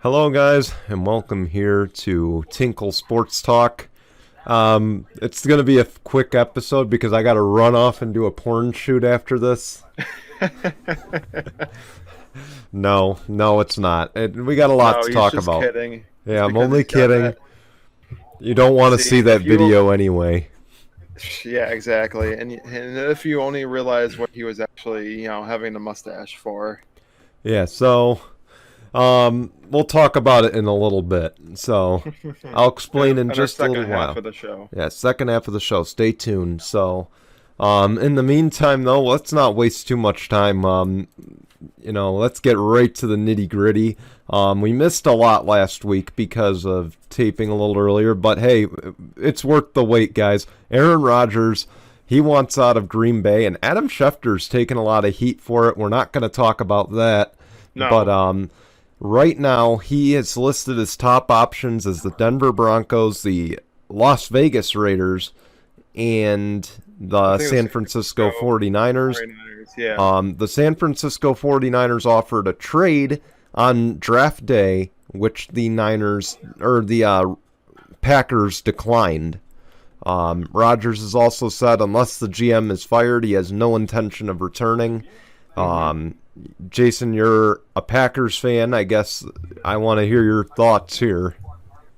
Hello, guys, and welcome here to Tinkle Sports Talk. It's going to be a quick episode because I got to run off and do a porn shoot after this. No, it's not. We got a lot No, to he's talk just about. kidding. It's Yeah, I'm because only he's got kidding. that. You don't want to See, see that if you, video anyway. yeah, exactly. And if you only realize what he was actually, having the mustache for. Yeah, so we'll talk about it in a little bit. So I'll explain in In our just a second little half while. of the show. Yeah, second half of the show. Stay tuned. So, in the meantime, though, let's not waste too much time. Let's get right to the nitty gritty. We missed a lot last week because of taping a little earlier, but hey, it's worth the wait, guys. Aaron Rodgers, he wants out of Green Bay, and Adam Schefter's taking a lot of heat for it. We're not going to talk about that, but No, right now he is listed as top options as the Denver Broncos, the Las Vegas Raiders, and I the think it was San San Francisco Francisco 49ers. 49ers. Yeah. The San Francisco 49ers offered a trade on draft day, which the Packers declined. Rodgers has also said unless the GM is fired, he has no intention of returning. Jason, you're a Packers fan. I guess I want to hear your thoughts here.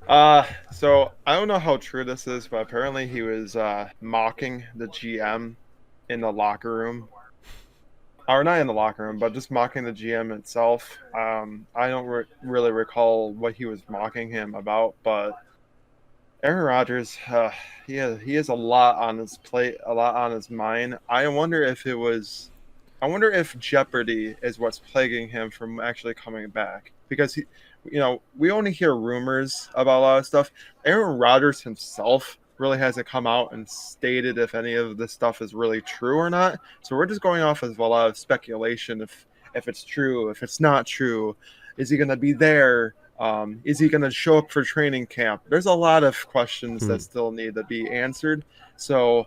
So I don't know how true this is, but apparently he was mocking the GM in the locker room. Or not in the locker room, but just mocking the GM itself. I don't really recall what he was mocking him about, but Aaron Rodgers, he has a lot on his plate, a lot on his mind. I wonder if jeopardy is what's plaguing him from actually coming back because we only hear rumors about a lot of stuff. Aaron Rodgers himself really hasn't come out and stated if any of this stuff is really true or not. So we're just going off of a lot of speculation if it's true, if it's not true. Is he going to be there? Is he going to show up for training camp? There's a lot of questions Hmm. that still need to be answered. So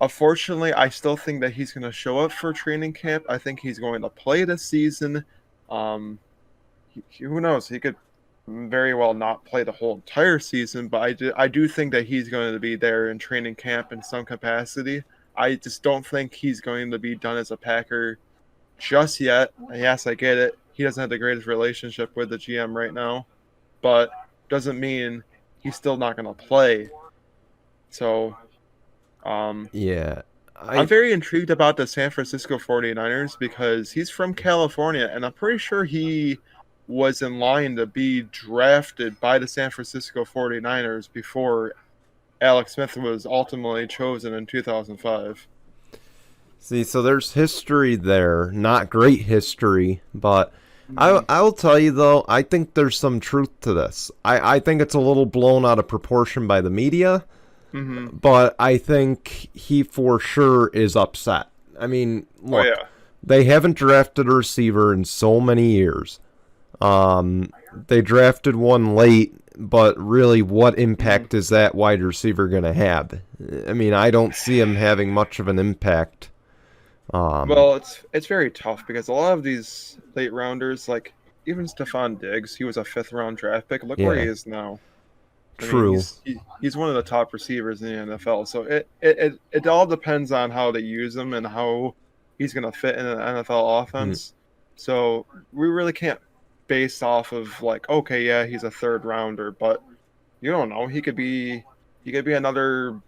unfortunately, I still think that he's going to show up for training camp. I think he's going to play this season. Um, who knows? He could very well not play the whole entire season, but I do think that he's going to be there in training camp in some capacity. I just don't think he's going to be done as a Packer just yet. Yes, I get it. He doesn't have the greatest relationship with the GM right now, but doesn't mean he's still not going to play. So, um, Yeah, I'm I very intrigued about the San Francisco 49ers because he's from California, and I'm pretty sure he was in line to be drafted by the San Francisco 49ers before Alex Smith was ultimately chosen in 2005. see. So there's history there, not great history, but I Mm-hmm. I will tell you though, I think there's some truth to this. I think it's a little blown out of proportion by the media, Mm-hmm. but I think he for sure is upset. I mean, Oh, look, yeah. they haven't drafted a receiver in so many years. They drafted one late, but really, what Mm-hmm. impact is that wide receiver going to have? I mean, I don't see him having much of an impact. Um, Well, it's very tough because a lot of these late rounders, like even Stephon Diggs, he was a fifth round draft pick. Look where he yeah, is now. I mean, true. he's one of the top receivers in the NFL. So it all depends on how they use him and how he's going to fit in an NFL Mm, offense. So we really can't base off of like, okay, yeah, he's a third rounder, but you don't know. He could be another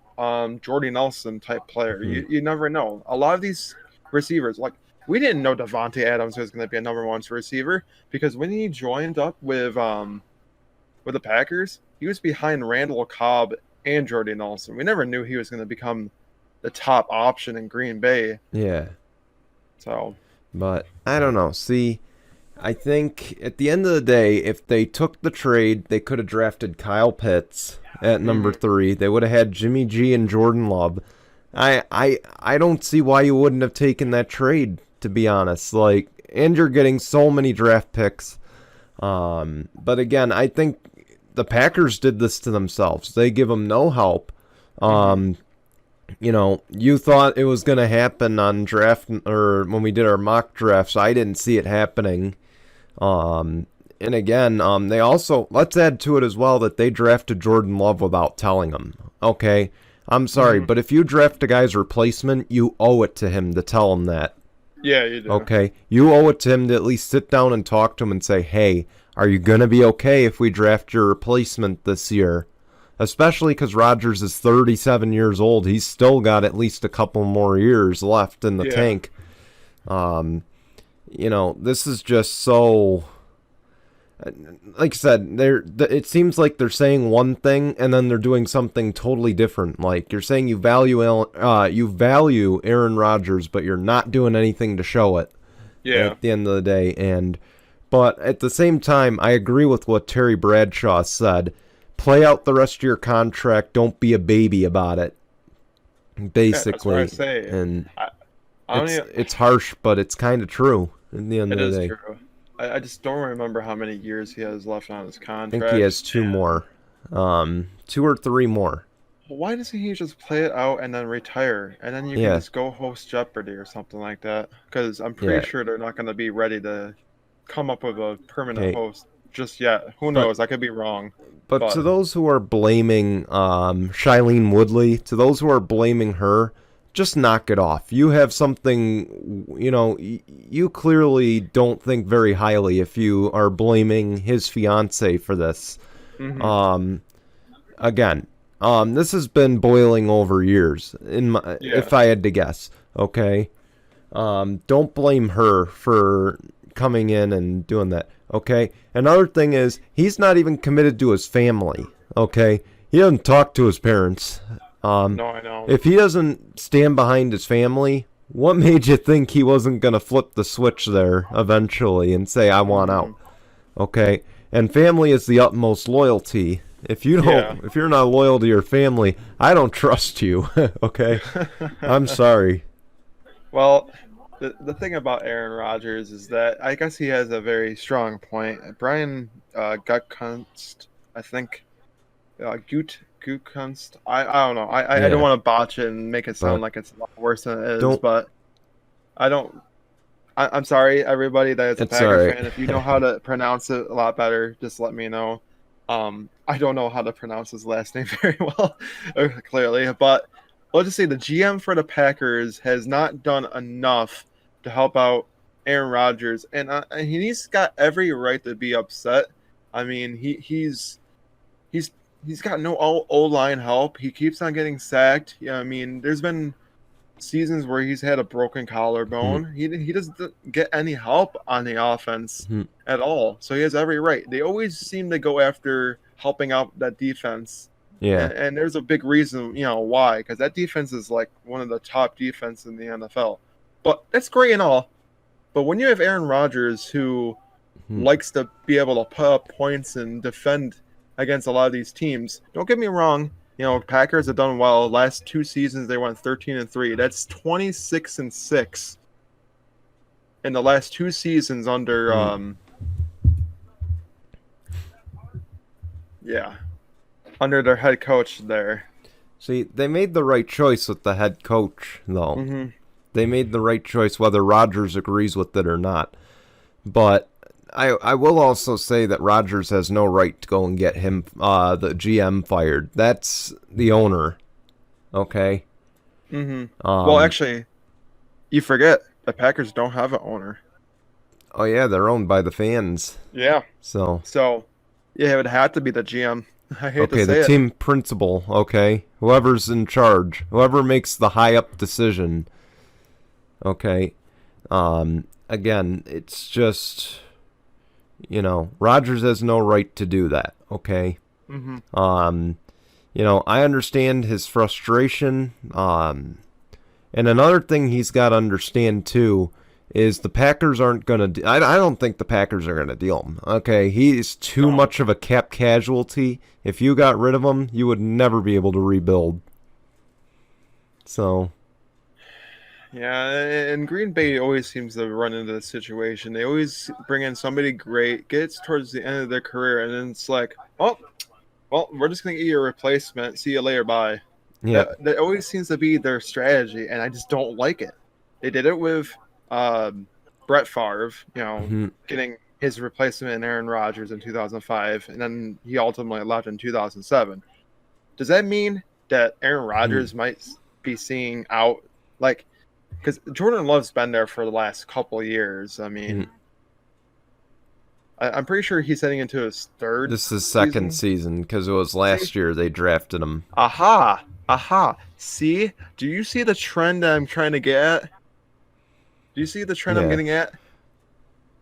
Jordy Nelson type player. mm, You never know. A lot of these receivers, like we didn't know Devontae Adams was going to be a number one receiver because when he joined up with the Packers, he was behind Randall Cobb and Jordy Nelson. We never knew he was going to become the top option in Green Bay. yeah, So, but I don't know. See, I think at the end of the day, if they took the trade, they could have drafted Kyle Pitts at number mhm. 3. They would have had Jimmy G and Jordan Love. I don't see why you wouldn't have taken that trade, to be honest. Like, and you're getting so many draft picks. But again, I think the Packers did this to themselves. They give them no help. Mhm. Um, you thought it was going to happen on draft or when we did our mock drafts. I didn't see it happening. Um, And again, they also, let's add to it as well that they drafted Jordan Love without telling him. Okay, I'm sorry, Hmm. but if you draft a guy's replacement, you owe it to him to tell him that. Yeah, you do. Okay, you owe it to him to at least sit down and talk to him and say, hey, are you gonna be okay if we draft your replacement this year? Especially because Rodgers is 37 years old. He's still got at least a couple more years left in the Yeah. tank. This is just so. Like I said, it seems like they're saying one thing and then they're doing something totally different. Like you're saying you value Aaron Rodgers, but you're not doing anything to show it Yeah. at the end of the day. But at the same time, I agree with what Terry Bradshaw said. Play out the rest of your contract. Don't be a baby about it. Yeah, that's what I Basically, say. and I don't even, it's harsh, but it's kind of true. At the end it of the is day, true. I just don't remember how many years he has left on his I think he contract. has two more, 2 or 3 more. Why doesn't he just play it out and then retire? And then you can Yeah, just go host Jeopardy or something like that. Because I'm yeah. pretty sure they're not going to be ready to come up with a permanent Okay, host just yet. Who but knows? I could be wrong. but to But those who are blaming Shailene Woodley, to those who are blaming her, just knock it off. You have something, you clearly don't think very highly if you are blaming his fiance for this. hmm Um, Again, this has been boiling over years, yeah, if I had to guess. Okay, don't blame her for coming in and doing that. Okay. Another thing is he's not even committed to his family. Okay, he doesn't talk to his parents. Um, no, I know. if he doesn't stand behind his family, what made you think he wasn't gonna flip the switch there eventually and say I want Hmm. out? Okay, and family is the utmost loyalty. Yeah. If you're not loyal to your family, I don't trust you. Okay, I'm sorry. Well, the thing about Aaron Rodgers is that I guess he has a very strong point. Brian Gutkunst, I think, Gutkunst. I don't know. I don't Yeah, want to botch it and make it sound but like it's a lot worse than it is, don't. but I don't. I'm sorry, everybody that is a It's Packer alright. fan. If you know how to pronounce it a lot better, just let me know. I don't know how to pronounce his last name very well, clearly, but let's just say the GM for the Packers has not done enough to help out Aaron Rodgers, and he's got every right to be upset. I mean, he's he's got no O line help. He keeps on getting sacked. Yeah, I mean, there's been seasons where he's had a broken Hmm, collarbone. He doesn't get any help on the offense hmm, at all. So he has every right. They always seem to go after helping out that defense. yeah. And there's a big reason, why, because that defense is like one of the top defense in the NFL. But that's great and all. But when you have Aaron Rodgers, who Hmm, likes to be able to put up points and defend against a lot of these teams. Don't get me wrong. Packers have done well. Last 2 seasons they went 13-3. That's 26-6 in the last 2 seasons under hmm. yeah, under their head coach there. See, they made the right choice with the head coach, though. Mhm. They made the right choice whether Rodgers agrees with it or not. But I will also say that Rodgers has no right to go and get him, the GM, fired. That's the owner. Okay. Mhm. Well, Um. actually, you forget the Packers don't have an owner. Oh yeah, they're owned by the fans. Yeah. So So, yeah, it would have to be the GM. I hate to okay, the say it. team principal. Okay, whoever's in charge, whoever makes the high up decision. Okay. Again, it's just Rodgers has no right to do that. Okay. Mhm. Um, I understand his frustration. And another thing he's got to understand too is the Packers aren't gonna. I don't think the Packers are gonna deal him. Okay, he's too No. much of a cap casualty. If you got rid of him, you would never be able to rebuild. So Yeah, and Green Bay always seems to run into this situation. They always bring in somebody great, gets towards the end of their career, and then it's like, oh, well, we're just gonna get you a replacement. See you later, bye. yeah. That always seems to be their strategy, and I just don't like it. They did it with Brett Favre, Mhm. getting his replacement in Aaron Rodgers in 2005, and then he ultimately left in 2007. Does that mean that Aaron Rodgers might be seeing out, like, because Jordan Love's been there for the last couple of years? I mean, I'm pretty sure he's heading into his third. This is second season because it was last year they drafted him. Aha. See? Do you see the trend that I'm trying to get at? Do you see the trend I'm getting at?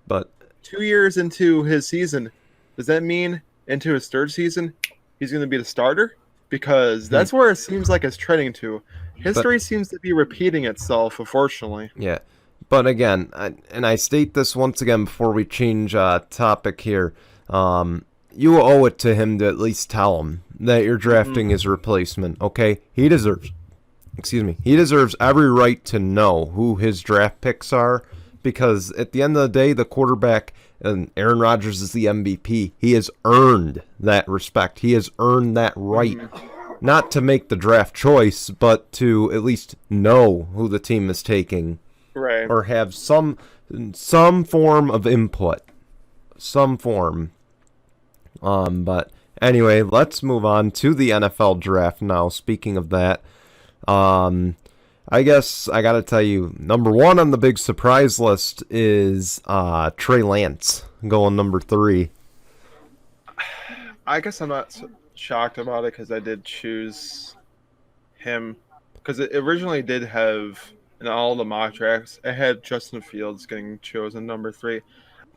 But 2 years into his season, does that mean into his third season he's going to be the starter? Because that's where it seems like it's trending to. History seems to be repeating itself, unfortunately. Yeah. But again, I state this once again before we change topic here, you owe it to him to at least tell him that you're drafting his replacement, okay? He deserves every right to know who his draft picks are, because at the end of the day, the quarterback, and Aaron Rodgers is the MVP, he has earned that respect. He has earned that right. Not to make the draft choice, but to at least know who the team is taking. Right. Or have some form of input. Some form. But anyway, let's move on to the NFL draft now. Speaking of that, I guess I gotta tell you, number one on the big surprise list is Trey Lance going number 3. I guess I'm not shocked about it because I did choose him because it originally did have in all the mock drafts it had Justin Fields getting chosen number 3.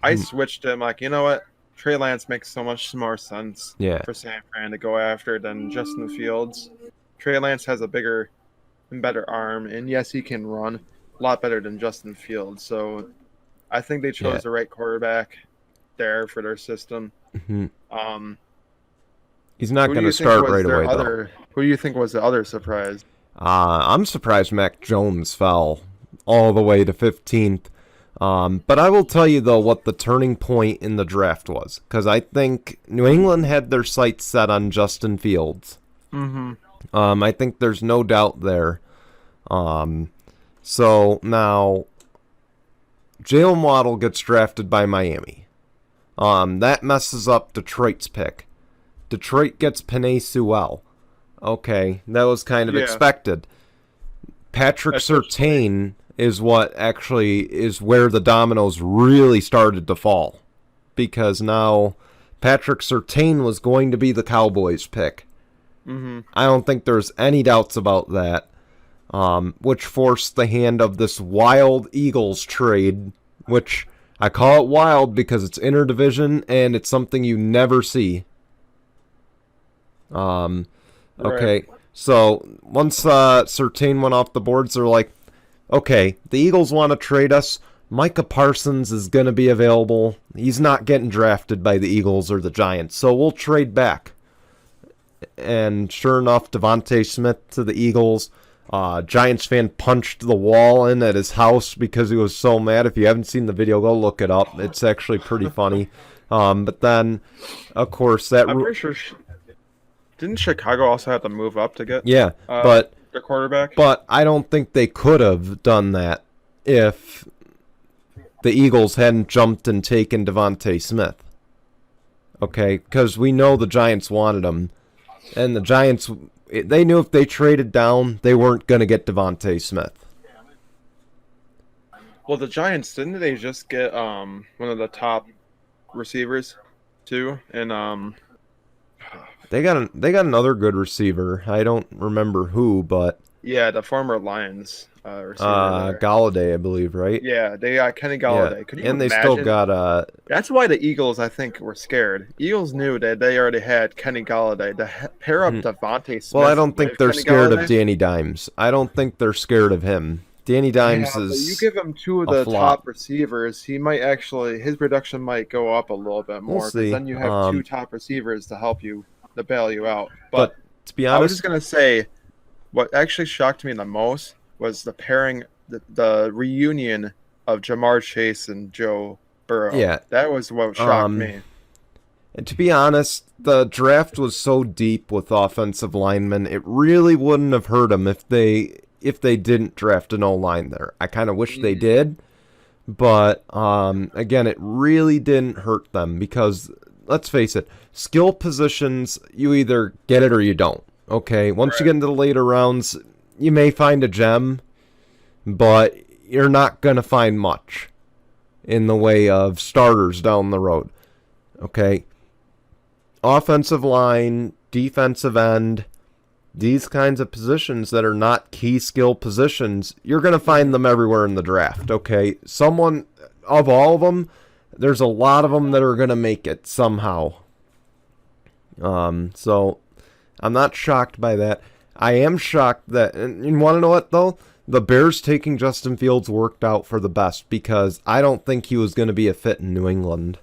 I switched him, like, you know what, Trey Lance makes so much more sense for San Fran to go after than Justin Fields. Trey Lance has a bigger and better arm, and yes, he can run a lot better than Justin Fields. So I think they chose the right quarterback there for their system. He's not going to start right away, though. Who do you think was the other surprise? I'm surprised Mac Jones fell all the way to 15th. But I will tell you, though, what the turning point in the draft was. Because I think New England had their sights set on Justin Fields. I think there's no doubt there. So now, Jalen Waddle gets drafted by Miami. That messes up Detroit's pick. Detroit gets Penei Sewell. Okay, that was kind of expected. Patrick Surtain is what actually is where the dominoes really started to fall. Because now Patrick Surtain was going to be the Cowboys' pick. I don't think there's any doubts about that. Which forced the hand of this wild Eagles trade, which I call it wild because it's interdivision and it's something you never see. Okay, so once Surtain went off the boards, they're like, okay, the Eagles want to trade us. Micah Parsons is going to be available. He's not getting drafted by the Eagles or the Giants, so we'll trade back. And sure enough, Devontae Smith to the Eagles. Giants fan punched the wall in at his house because he was so mad. If you haven't seen the video, go look it up. It's actually pretty funny. But then, of course, that... I'm pretty sure... Didn't Chicago also have to move up to get but the quarterback? But I don't think they could have done that if the Eagles hadn't jumped and taken Devontae Smith. Okay? Because we know the Giants wanted him. And the Giants, they knew if they traded down, they weren't going to get Devontae Smith. Well, the Giants, didn't they just get one of the top receivers, too? And they got another good receiver. I don't remember who, but... Yeah, the former Lions receiver. Galladay, I believe, right? Yeah, they got Kenny Galladay. Yeah. Could you and imagine? They still got... That's why the Eagles, I think, were scared. Eagles knew that they already had Kenny Galladay. To pair up Devontae Smith... Well, I don't think they're Kenny scared Galladay, of Danny Dimes. I don't think they're scared of him. Danny Dimes is... You give him two of the top receivers, he might actually... His production might go up a little bit more. We'll see. Then you have two top receivers to help you, to bail you out. But to be honest... I was just going to say... What actually shocked me the most was the pairing, the reunion of Jamar Chase and Joe Burrow. Yeah. That was what shocked me. And to be honest, the draft was so deep with offensive linemen, it really wouldn't have hurt them if they didn't draft an O-line there. I kind of wish they did, But again, it really didn't hurt them because let's face it, skill positions, you either get it or you don't. Okay, once you Right. get into the later rounds, you may find a gem, but you're not going to find much in the way of starters down the road. Okay, offensive line, defensive end, these kinds of positions that are not key skill positions, you're going to find them everywhere in the draft. Okay, someone of all of them, there's a lot of them that are going to make it somehow. So I'm not shocked by that. I am shocked that, and you want to know what though? The Bears taking Justin Fields worked out for the best because I don't think he was going to be a fit in New England.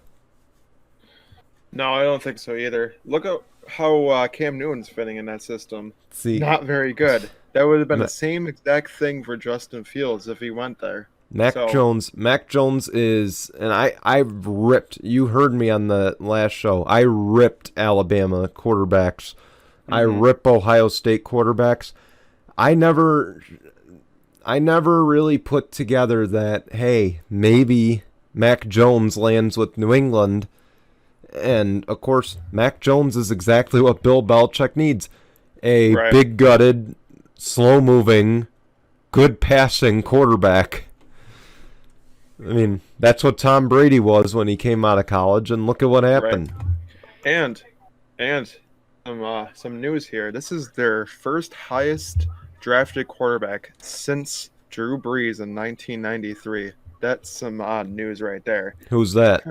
No, I don't think so either. Look at how Cam Newton's fitting in that system. See, Not very good. That would have been Ma- the same exact thing for Justin Fields if he went there. Mac So, Jones is, and I ripped, you heard me on the last show, I ripped Alabama quarterbacks. I rip Ohio State quarterbacks. I never really put together that, hey, maybe Mac Jones lands with New England. And, of course, Mac Jones is exactly what Bill Belichick needs. A right. big-gutted, slow-moving, good passing quarterback. I mean, that's what Tom Brady was when he came out of college, and look at what happened. And some news here. This is their first highest drafted quarterback since Drew Brees in 1993. That's some odd news right there. Who's that?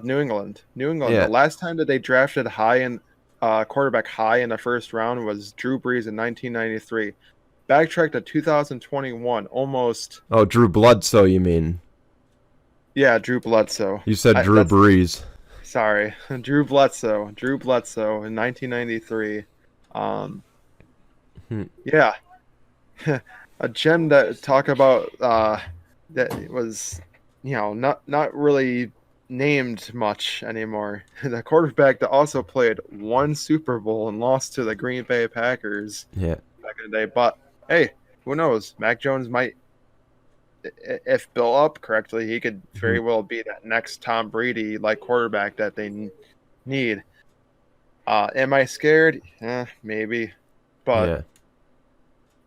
New England. Yeah. The last time that they drafted quarterback high in the first round was Drew Brees in 1993. Backtrack to 2021, almost. Oh, Drew Bledsoe, you mean? Yeah, Drew Bledsoe. You said Drew Brees. Sorry, Drew Bledsoe in 1993. Yeah, a gem that talk about that was, not really named much anymore. The quarterback that also played one Super Bowl and lost to the Green Bay Packers. Yeah. Back in the day, but hey, who knows? Mac Jones might, if built up correctly, he could very well be that next Tom Brady like quarterback that they need. Am I scared? Maybe, but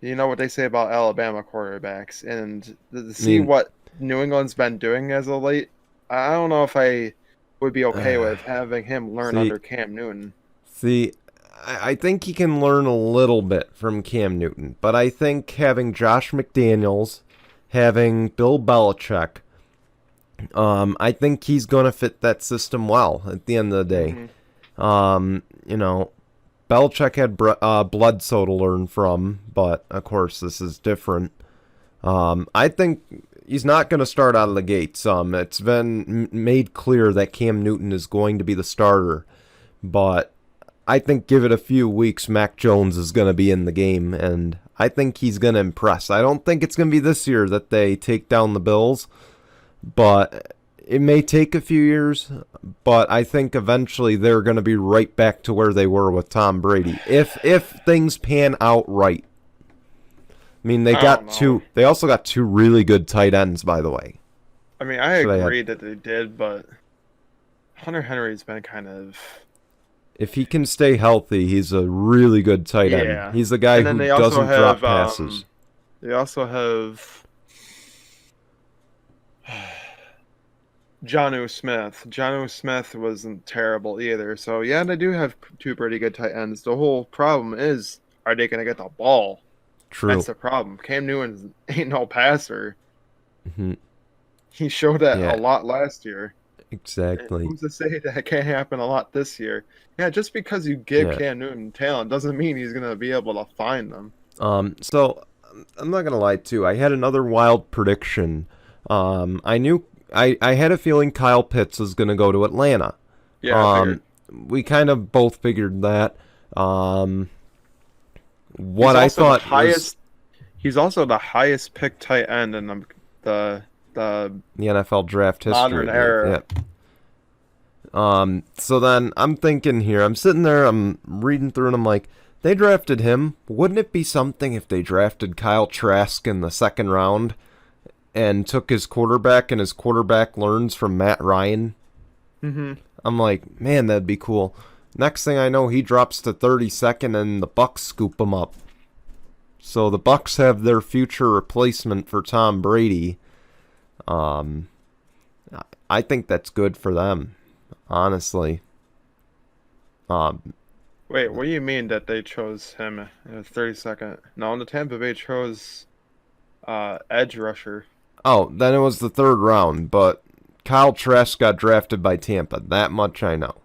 you know what they say about Alabama quarterbacks, and to see what New England's been doing as of late, I don't know if I would be okay with having him learn under Cam Newton. See, I think he can learn a little bit from Cam Newton, but I think having Josh McDaniels, having Bill Belichick, I think he's going to fit that system well at the end of the day. Belichick had Bledsoe to learn from, but of course this is different. I think he's not going to start out of the gates. It's been made clear that Cam Newton is going to be the starter, but I think give it a few weeks, Mac Jones is going to be in the game, and I think he's going to impress. I don't think it's going to be this year that they take down the Bills, but it may take a few years, but I think eventually they're going to be right back to where they were with Tom Brady, if things pan out right. I mean, they also got two really good tight ends, by the way. I mean, I agree that they did, but Hunter Henry's been kind of... If he can stay healthy, he's a really good tight end. He's the guy who doesn't drop passes. They also have Jonnu Smith. Jonnu Smith wasn't terrible either. So, yeah, they do have two pretty good tight ends. The whole problem is, are they going to get the ball? True. That's the problem. Cam Newton ain't no passer. He showed that a lot last year. Exactly. And who's to say that can't happen a lot this year? Yeah, just because you give Cam Newton talent doesn't mean he's going to be able to find them. So, I'm not going to lie, too. I had another wild prediction. I had a feeling Kyle Pitts was going to go to Atlanta. Yeah, I figured. We kind of both figured that. What I thought he's also the highest picked tight end in the NFL draft history. Modern era. Yeah. So then I'm thinking here, I'm sitting there, I'm reading through, and I'm like, they drafted him. Wouldn't it be something if they drafted Kyle Trask in the second round? and took his quarterback, and his quarterback learns from Matt Ryan. Mm-hmm. I'm like, man, that'd be cool. Next thing I know, he drops to 32nd, and the Bucks scoop him up. So the Bucks have their future replacement for Tom Brady. I think that's good for them, honestly. Wait, what do you mean that they chose him in the 32nd? No, the Tampa Bay chose edge rusher. Oh, then it was the third round, but Kyle Trask got drafted by Tampa. That much I know.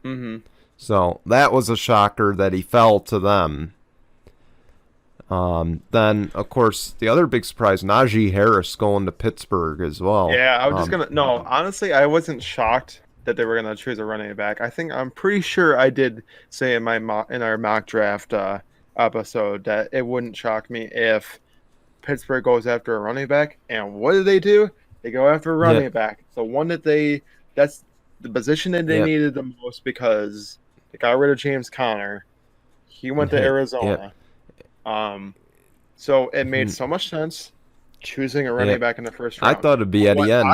Mm-hmm. So that was a shocker that he fell to them. Then, of course, the other big surprise, Najee Harris going to Pittsburgh as well. Yeah, I was just gonna. No, honestly, I wasn't shocked that they were gonna choose a running back. I'm pretty sure I did say in our mock draft episode that it wouldn't shock me if Pittsburgh goes after a running back. And what do? They go after a running back. The one that's the position that they needed the most because they got rid of James Conner. He went to Arizona. So it made so much sense choosing a running back in the first round. I thought it'd be Etienne.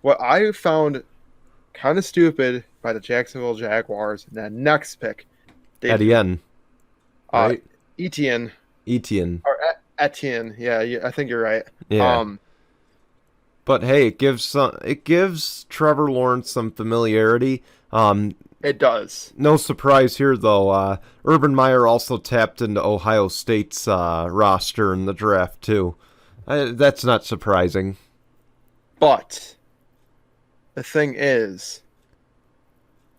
What I found kind of stupid by the Jacksonville Jaguars in that next pick. Etienne. Right? Etienne. Or Etienne. Yeah, I think you're right. Yeah. But hey, it gives Trevor Lawrence some familiarity. It does. No surprise here, though. Urban Meyer also tapped into Ohio State's roster in the draft, too. That's not surprising. But the thing is,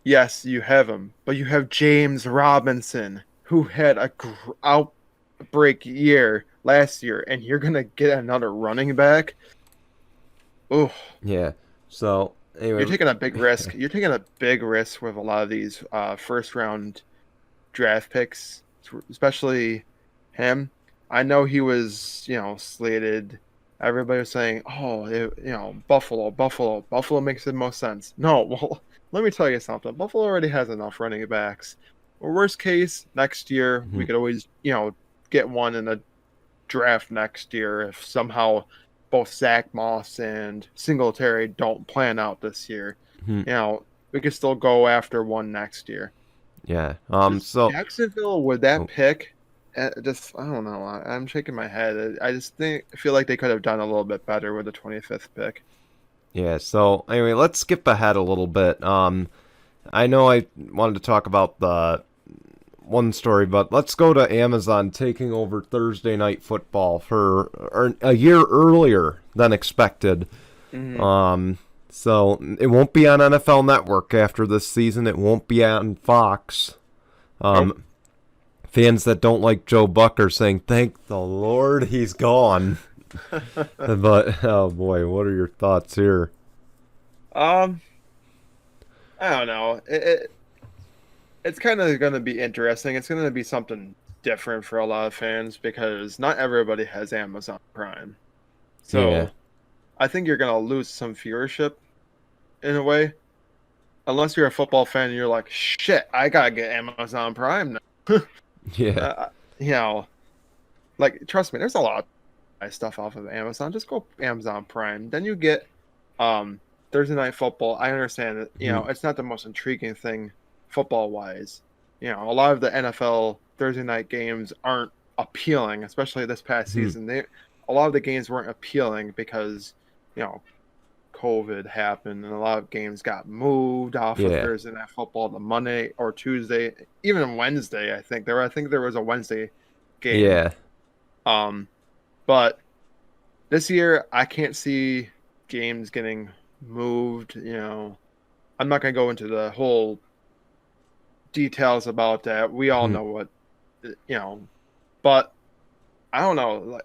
yes, you have him, but you have James Robinson, who had a outbreak year last year, and you're going to get another running back? Ooh. Yeah, so... Anyway. You're taking a big risk. You're taking a big risk with a lot of these first-round draft picks, especially him. I know he was, slated. Everybody was saying, Buffalo. Buffalo makes the most sense. No, well, let me tell you something. Buffalo already has enough running backs. Or worst case, next year, we could always, get one in the draft next year if somehow both Zach Moss and Singletary don't plan out this year. We could still go after one next year. Yeah. So Jacksonville with that pick, I don't know. I'm shaking my head. I feel like they could have done a little bit better with the 25th pick. Yeah. So anyway, let's skip ahead a little bit. I know I wanted to talk about the one story, but let's go to Amazon taking over Thursday Night Football for a year earlier than expected. So it won't be on NFL Network after this season. It won't be on Fox. Fans that don't like Joe Buck are saying, thank the Lord he's gone. But, oh boy, what are your thoughts here? I don't know. It's kind of going to be interesting. It's going to be something different for a lot of fans because not everybody has Amazon Prime. So I think you're going to lose some viewership in a way. Unless you're a football fan and you're like, shit, I got to get Amazon Prime now. Trust me, there's a lot of stuff off of Amazon. Just go Amazon Prime. Then you get Thursday Night Football. I understand that, it's not the most intriguing thing football-wise. A lot of the NFL Thursday night games aren't appealing, especially this past season. A lot of the games weren't appealing because, COVID happened and a lot of games got moved off of Thursday Night Football to Monday or Tuesday, even Wednesday. I think there was a Wednesday game. Yeah. But this year I can't see games getting moved. I'm not gonna go into the whole details about that. We all know what, but I don't know.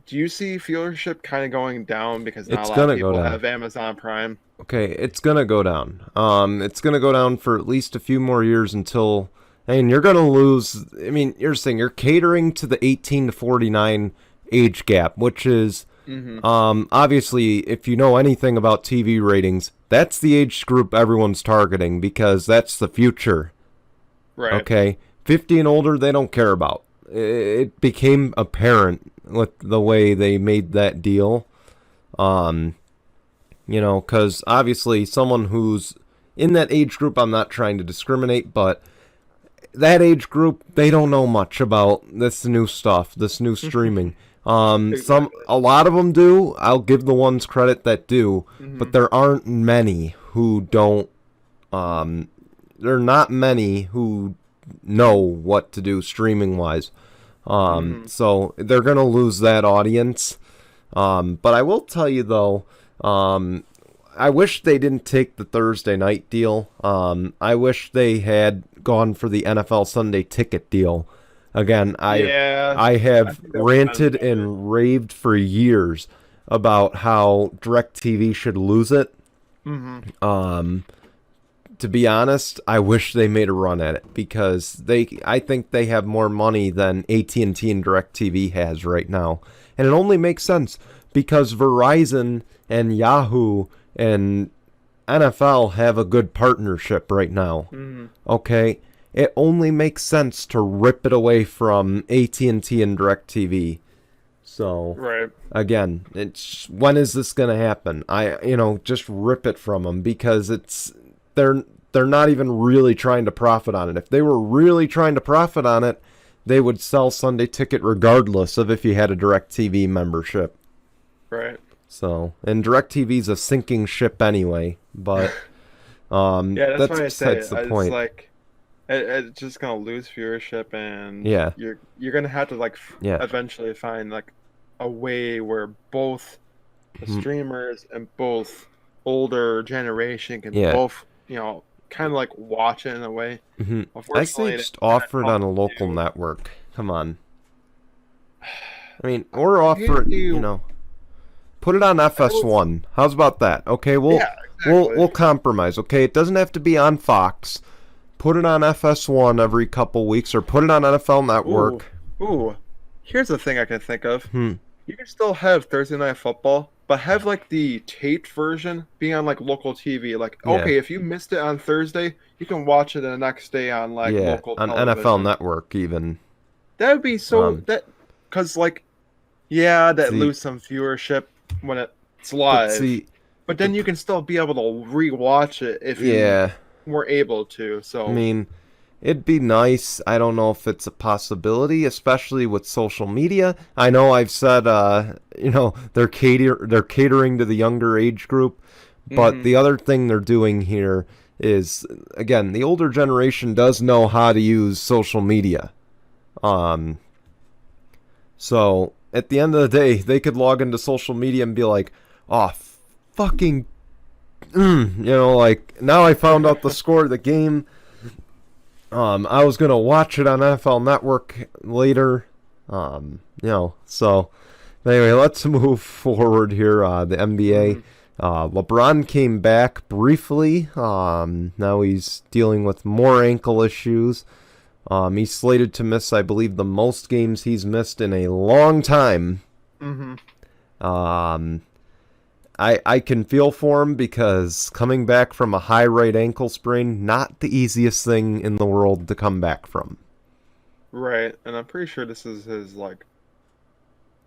Do you see viewership kind of going down because not a lot of people have Amazon Prime? Okay, it's gonna go down. It's gonna go down for at least a few more years until, you're gonna lose. You're saying you're catering to the 18 to 49 age gap, which is, obviously, if you know anything about TV ratings, that's the age group everyone's targeting because that's the future. Right. Okay, 50 and older, they don't care about. It became apparent with the way they made that deal. Because obviously someone who's in that age group, I'm not trying to discriminate, but that age group, they don't know much about this new stuff, this new streaming. Exactly. A lot of them do. I'll give the ones credit that do, but there aren't many who don't. There are not many who know what to do streaming wise. So they're gonna lose that audience. But I will tell you though, I wish they didn't take the Thursday night deal. I wish they had gone for the NFL Sunday ticket deal. Again, Yeah, I I have think that would have been ranted better. and raved for years about how DirecTV should lose it. To be honest, I wish they made a run at it because I think they have more money than AT&T and DirecTV has right now. And it only makes sense because Verizon and Yahoo and NFL have a good partnership right now. Okay? It only makes sense to rip it away from AT&T and DirecTV. So, Right. again, it's when is this going to happen? Just rip it from them because they're not even really trying to profit on it. If they were really trying to profit on it, they would sell Sunday Ticket regardless of if you had a DirecTV membership. Right. So, and DirecTV's a sinking ship anyway, but Yeah, that's that's why I say besides the it's point. like it's just gonna lose viewership, and Yeah, you're gonna have to like yeah. eventually find like a way where both the Mhm. streamers and both older generation can Yeah. both kind of like watch it in a way. I say Unfortunately, it's just kind of offer it tough on a to local do. network. Come on. I mean, or I hate offer it, to. put it on I will. FS1. How's about that? Okay, we'll Yeah, we'll exactly. we'll compromise. Okay, it doesn't have to be on Fox. Put it on FS1 every couple weeks, or put it on NFL Ooh, Network. ooh. Here's a thing I can think of. Hmm. You can still have Thursday Night Football, but have like the taped version being on like local TV. Like, Yeah, okay, if you missed it on Thursday, you can watch it the next day on like yeah, local on NFL television. Network even. That would be so Um, that because like yeah, that see, lose some viewership when it's but live, see, but the then you can still be able to rewatch it if you yeah. were able to. I So, mean, it'd be nice. I don't know if it's a possibility, especially with social media. I know I've said, they're catering to the younger age group, but hmm the other thing they're doing here is, again, the older generation does know how to use social media. Um, so at the end of the day, they could log into social media and be like, "Oh, fucking," like now I found out the score of the game. I was gonna watch it on NFL Network later. So anyway, let's move forward here. The NBA. hmm LeBron came back briefly. Now he's dealing with more ankle issues. He's slated to miss, I believe, the most games he's missed in a long time. hmm Um, I can feel for him because coming back from a high right ankle sprain, not the easiest thing in the world to come back from. Right, and I'm pretty sure this is his like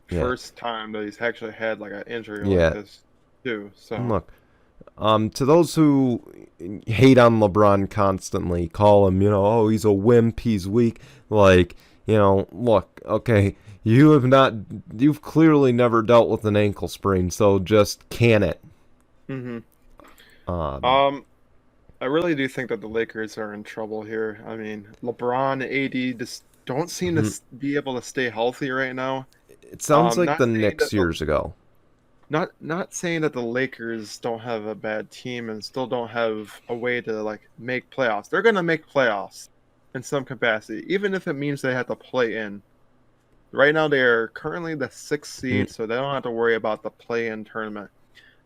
Yeah, first time that he's actually had like an injury like yeah. this too. And So look, to those who hate on LeBron constantly, call him, oh, he's a wimp, he's weak. Like, look, okay, you've clearly never dealt with an ankle sprain, so just can it. hmm Um, um I really do think that the Lakers are in trouble here. I mean, LeBron and AD just don't seem to mhm. be able to stay healthy right now. It sounds like Not the saying Knicks that years ago. not saying that the Lakers don't have a bad team and still don't have a way to like make playoffs. They're gonna make playoffs in some capacity, even if it means they have to play in. Right now, they are currently the sixth Mm, seed, so they don't have to worry about the play-in tournament.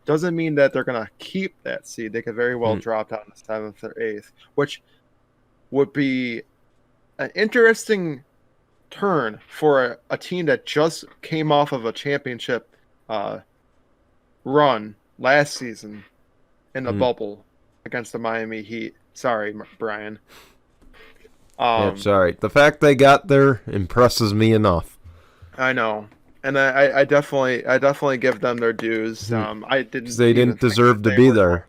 Doesn't mean that they're gonna keep that seed. They could very well mm, drop down to seventh or eighth, which would be an interesting turn for a team that just came off of a championship uh, run last season in the mm. bubble against the Miami Heat. Sorry, Brian. Yep, Um, sorry. The fact they got there impresses me enough. I know. And I definitely give them their dues. Because I they didn't even didn't think that deserve to they be were going. there.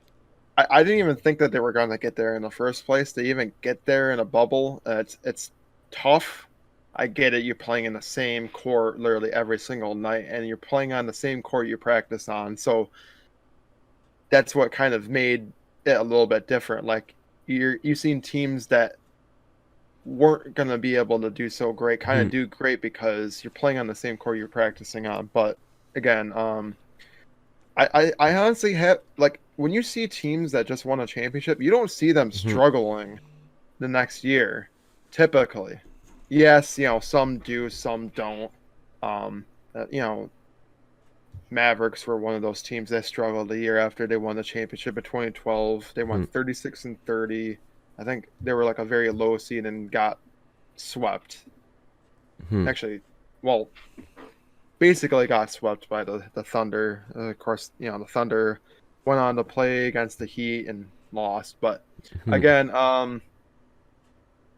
I didn't even think that they were going to get there in the first place. They even get there in a bubble. It's tough. I get it. You're playing in the same court literally every single night, and you're playing on the same court you practice on. So that's what kind of made it a little bit different. Like you've seen teams that weren't going to be able to do so great kind of Mhm. do great because you're playing on the same court you're practicing on. But again, I honestly have like when you see teams that just won a championship, you don't see them Mhm. struggling the next year. Typically, yes, some do, some don't. Um, you know, Mavericks were one of those teams that struggled the year after they won the championship in 2012. They won Mhm. 36-30. I think they were like a very low seed and got swept. Mhm. Actually, well, basically got swept by the Thunder. Of course, the Thunder went on to play against the Heat and lost. But Mhm. again,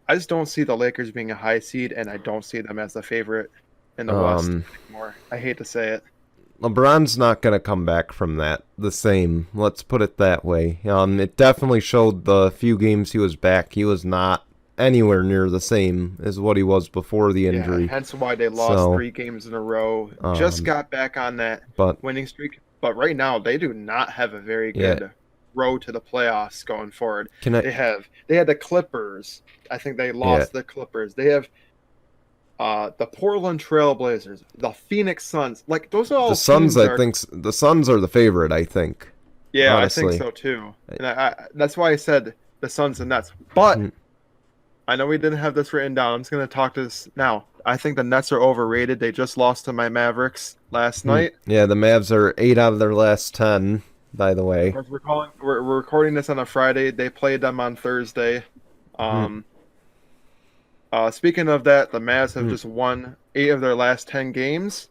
I just don't see the Lakers being a high seed, and I don't see them as the favorite in the West Um, anymore. I hate to say it. LeBron's not going to come back from that the same. Let's put it that way. It definitely showed the few games he was back. He was not anywhere near the same as what he was before the Yeah, injury. hence why they lost So, 3 games in a row. Just um, got back on that but winning streak, but right now they do not have a very yeah, good road to the playoffs going forward. can I? They had the Clippers. I think they Yeah, lost the Clippers. They have the Portland Trailblazers, the Phoenix Suns. Like those are the all Suns. teams I that are. think the Suns are the favorite. I think, Yeah, I think honestly. so too. And that's why I said the Suns and Nets. But Mhm. I know we didn't have this written down. I'm just going to talk to this now. I think the Nets are overrated. They just lost to my Mavericks last night. Yeah, the Mavs are 8 out of their last 10. By the Of way. course, we're recording this on a Friday. They played them on Thursday. Mhm. Um, Speaking of that, the Mavs have Mhm. just won 8 of their last 10 games.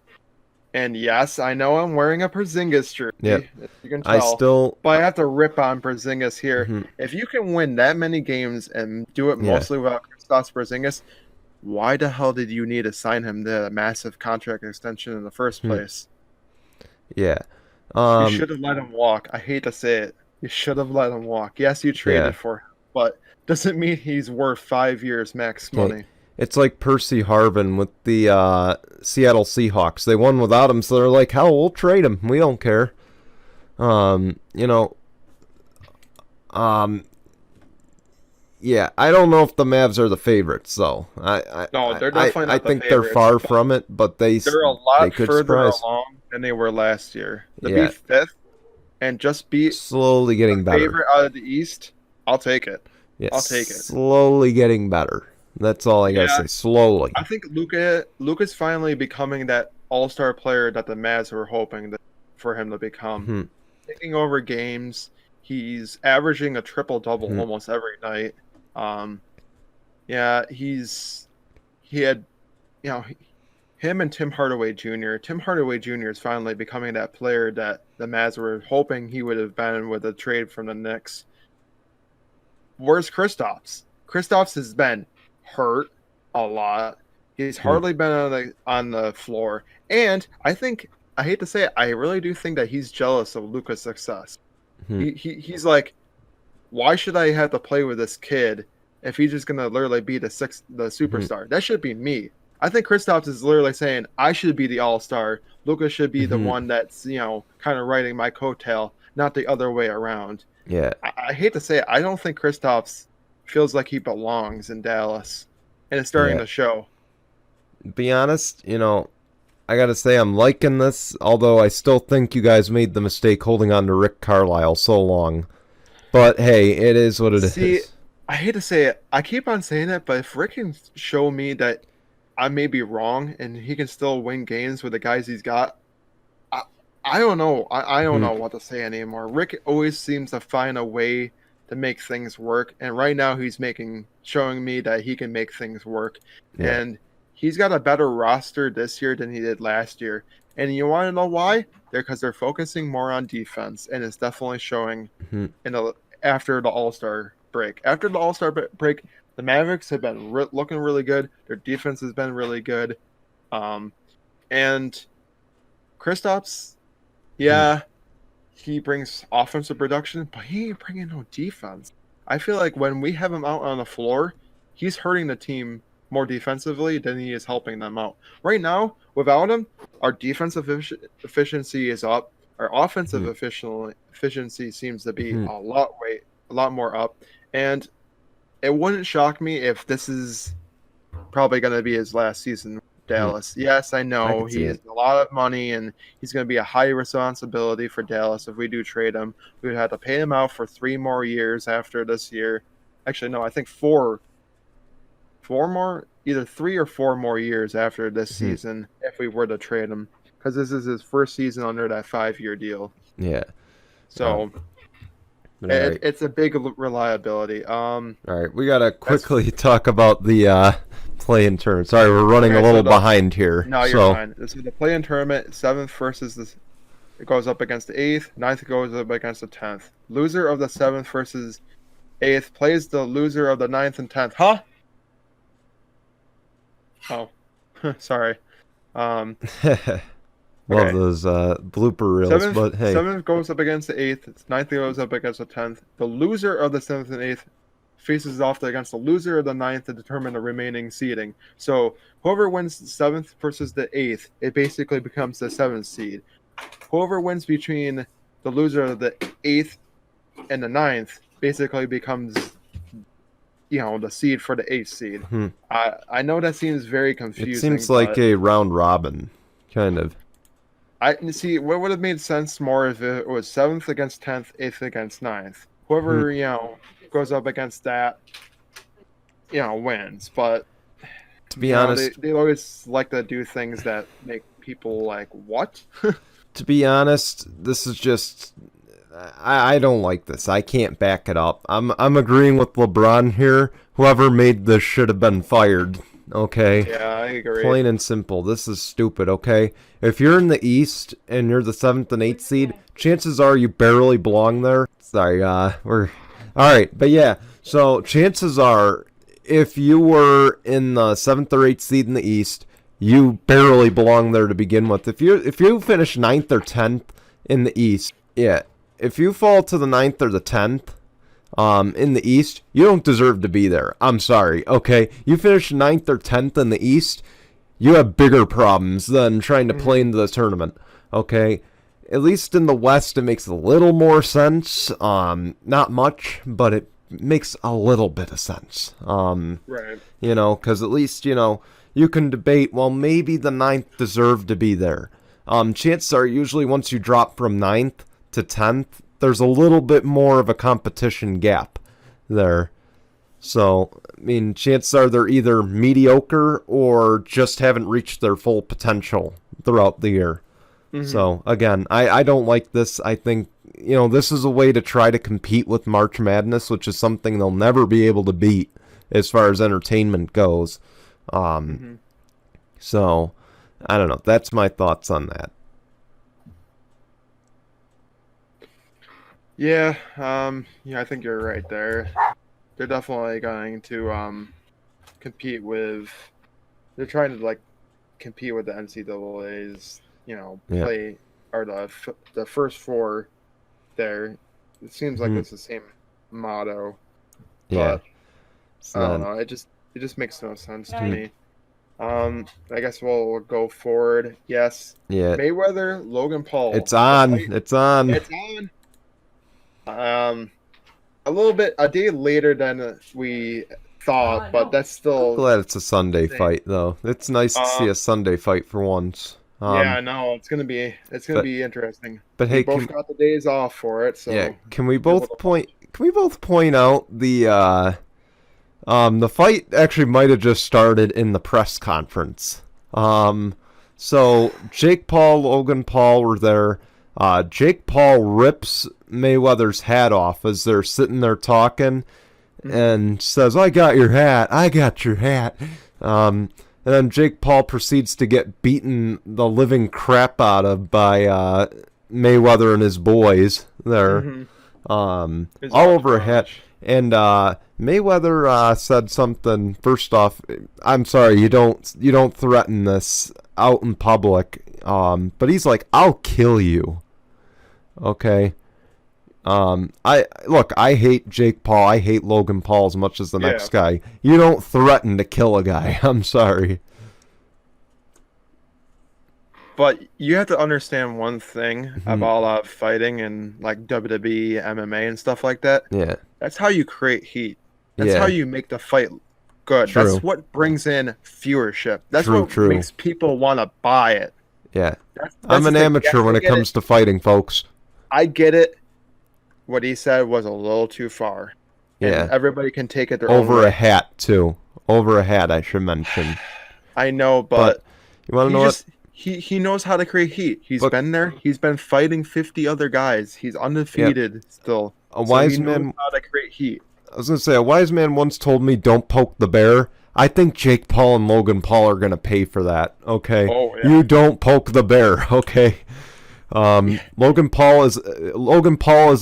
And yes, I know I'm wearing a Porzingis Yep. jersey, as you can I tell, still. but I have to rip on Porzingis here. Mhm. If you can win that many games and do it Yeah. mostly without Kristaps Porzingis, why the hell did you need to sign him to a massive contract extension in the first Mhm. place? Yeah. You Um. should have let him walk. I hate to say it. You should have let him walk. Yes, you Yeah. traded for him, but doesn't mean he's worth 5 years max Okay. money. It's like Percy Harvin with the Seattle Seahawks. They won without him, so they're like, "Hell, we'll trade him. We don't care." Um. You know. Um. Yeah. I don't know if the Mavs are the favorites, though. No, they're definitely I not the think they're favorites, far but from it, but they're a they lot could further surprise. along than they were last year. To be Yeah. fifth and just beat Slowly the getting better. favorite out of the East, I'll take it. Yes, I'll take it. slowly getting better. That's all I gotta Yeah, say. Slowly. I think Luka's finally becoming that all-star player that the Mavs were hoping for him to become. Hmm. Taking over games, he's averaging a triple-double Hmm. almost every night. Um, yeah, he had, you know, him and Tim Hardaway Jr. Tim Hardaway Jr. is finally becoming that player that the Mavs were hoping he would have been with a trade from the Knicks. Where's Kristaps? Kristaps has been hurt a lot. He's Hmm. hardly been on the floor, and I hate to say it, I really do think that he's jealous of Luka's success. Hmm. He's like, why should I have to play with this kid if he's just gonna literally be the Hmm. superstar? That should be me. I think Kristaps is literally saying I should be the all star. Luka should be the Hmm. one that's kind of riding my coattail, not the other way around. Yeah. I hate to say it, I don't think Kristaps feels like he belongs in Dallas, and it's starting Yeah. to show. Be honest, I gotta say I'm liking this, although I still think you guys made the mistake holding on to Rick Carlisle so long. But hey, it is what it See, is. I hate to say it, I keep on saying it, but if Rick can show me that I may be wrong and he can still win games with the guys he's got, I, I don't know. I don't Hmm. know what to say anymore. Rick always seems to find a way to make things work, and right now he's showing me that he can make things work. Yeah. And he's got a better roster this year than he did last year. And you want to know why? Because they're focusing more on defense, and it's definitely showing Hmm. in the after the All Star break. After the All Star break, the Mavericks have been looking really good. Their defense has been really good, um, and Kristaps, yeah, he brings offensive production, but he ain't bringing no defense. I feel like when we have him out on the floor, he's hurting the team more defensively than he is helping them out. Right now, without him, our defensive efficiency is up. Our offensive efficiency seems to be a lot more up. And it wouldn't shock me if this is probably going to be his last season with Dallas. Yes, I know he has a lot of money and he's going to be a high responsibility for Dallas. If we do trade him, we would have to pay him out for 3 more years after this year. Actually, no, I think 4 more, either 3 or 4 more years after this season if we were to trade him, because this is his first season under that 5-year deal. Yeah. So it's a big reliability. All right, we gotta quickly talk about the play-in tournament. Sorry, we're running a little behind here. No, you're fine. This is the play-in tournament. 7th versus the. It goes up against the 8th. 9th goes up against the 10th. Loser of the 7th versus 8th plays the loser of the 9th and 10th. Huh? Oh, sorry. Love those blooper reels, 7th, but hey. 7th goes up against the 8th. 9th goes up against the 10th. The loser of the 7th and 8th faces off against the loser of the 9th to determine the remaining seeding. So whoever wins the 7th versus the 8th, it basically becomes the 7th seed. Whoever wins between the loser of the 8th and the 9th basically becomes, the seed for the 8th seed. I know that seems very confusing. It seems like a round robin, kind of. I see. What would have made sense more if it was 7th against 10th, 8th against 9th. Whoever goes up against that, wins. But to be honest, they always like to do things that make people like, what? To be honest, this is just. I don't like this. I can't back it up. I'm agreeing with LeBron here. Whoever made this should have been fired. Okay? Yeah, I agree. Plain and simple. This is stupid, okay? If you're in the East and you're the 7th and 8th seed, chances are you barely belong there. Sorry, we're... Alright, but yeah. So, chances are, if you were in the 7th or 8th seed in the East, you barely belong there to begin with. If you finish 9th or 10th in the East, yeah, if you fall to the 9th or the 10th in the East, you don't deserve to be there. I'm sorry, okay? You finish 9th or 10th in the East, you have bigger problems than trying to play into the tournament, okay? At least in the West, it makes a little more sense. Not much, but it makes a little bit of sense. Right. Because at least, you can debate, well, maybe the 9th deserved to be there. Chances are usually once you drop from 9th to 10th, there's a little bit more of a competition gap there. So, chances are they're either mediocre or just haven't reached their full potential throughout the year. So, again, I don't like this. I think, this is a way to try to compete with March Madness, which is something they'll never be able to beat as far as entertainment goes. So, I don't know. That's my thoughts on that. Yeah, I think you're right there. They're definitely going to compete with. They're trying to compete with the NCAA's, play or the first 4 there. It seems like it's the same motto. Yeah. But, I don't know. It just makes no sense to me. I guess we'll go forward. Yes. Yeah. Mayweather-Logan Paul. It's on. It's on. It's on. A day later than we thought, but that's still. I'm glad it's a Sunday fight, though. It's nice to see a Sunday fight for once. Yeah, I know it's gonna be interesting. But we hey, both got the days off for it, so yeah. Can we both point out the fight actually might have just started in the press conference. So Jake Paul, Logan Paul were there. Jake Paul rips Mayweather's hat off as they're sitting there talking and says, I got your hat. And then Jake Paul proceeds to get beaten the living crap out of by Mayweather and his boys there. All over a hat. And Mayweather said something. First off, I'm sorry, you don't threaten this out in public. But he's like, I'll kill you. Okay. I hate Jake Paul. I hate Logan Paul as much as the next guy. You don't threaten to kill a guy. I'm sorry. But you have to understand one thing about fighting and like WWE, MMA, and stuff like that. Yeah. That's how you create heat. That's how you make the fight good. True. That's what brings in viewership. That's True, what true. makes people want to buy it. Yeah. That's I'm an the thing. amateur Yes, when it comes to fighting, folks. I get it. What he said was a little too far. Yeah. And everybody can take it their own Over way. a hat, too. Over a hat, I should mention. I know, but you want to know what? He knows how to create heat. He's been there. He's been fighting 50 other guys. He's undefeated still. A wise man knows how to create heat. I was going to say, a wise man once told me, don't poke the bear. I think Jake Paul and Logan Paul are going to pay for that, okay? Oh, yeah. You don't poke the bear, okay? Logan Paul is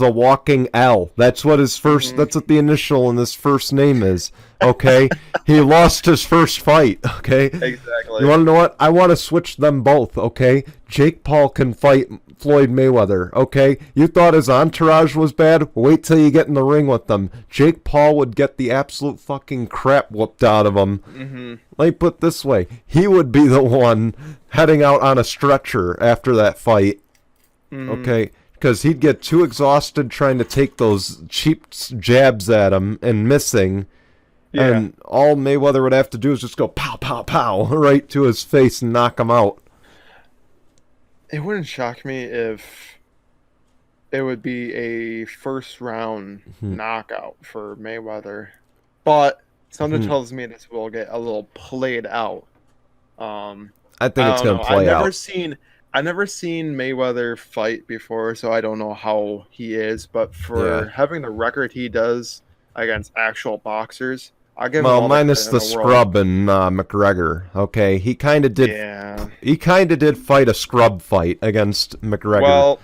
a walking L. That's what his first. That's what the initial in his first name is. Okay, he lost his first fight. Okay, Exactly. You want to know what? I want to switch them both. Okay, Jake Paul can fight Floyd Mayweather. Okay, you thought his entourage was bad? Wait till you get in the ring with them. Jake Paul would get the absolute fucking crap whooped out of him. Let me put it this way: he would be the one heading out on a stretcher after that fight. Okay, because he'd get too exhausted trying to take those cheap jabs at him and missing, and all Mayweather would have to do is just go pow, pow, pow right to his face and knock him out. It wouldn't shock me if it would be a first round knockout for Mayweather, but something tells me this will get a little played out. I think it's going to play out. I've never seen Mayweather fight before, so I don't know how he is. But for having the record he does against actual boxers, I give him all minus the scrub and McGregor. Okay, he kind of did. Yeah. He kind of did fight a scrub fight against McGregor. Well,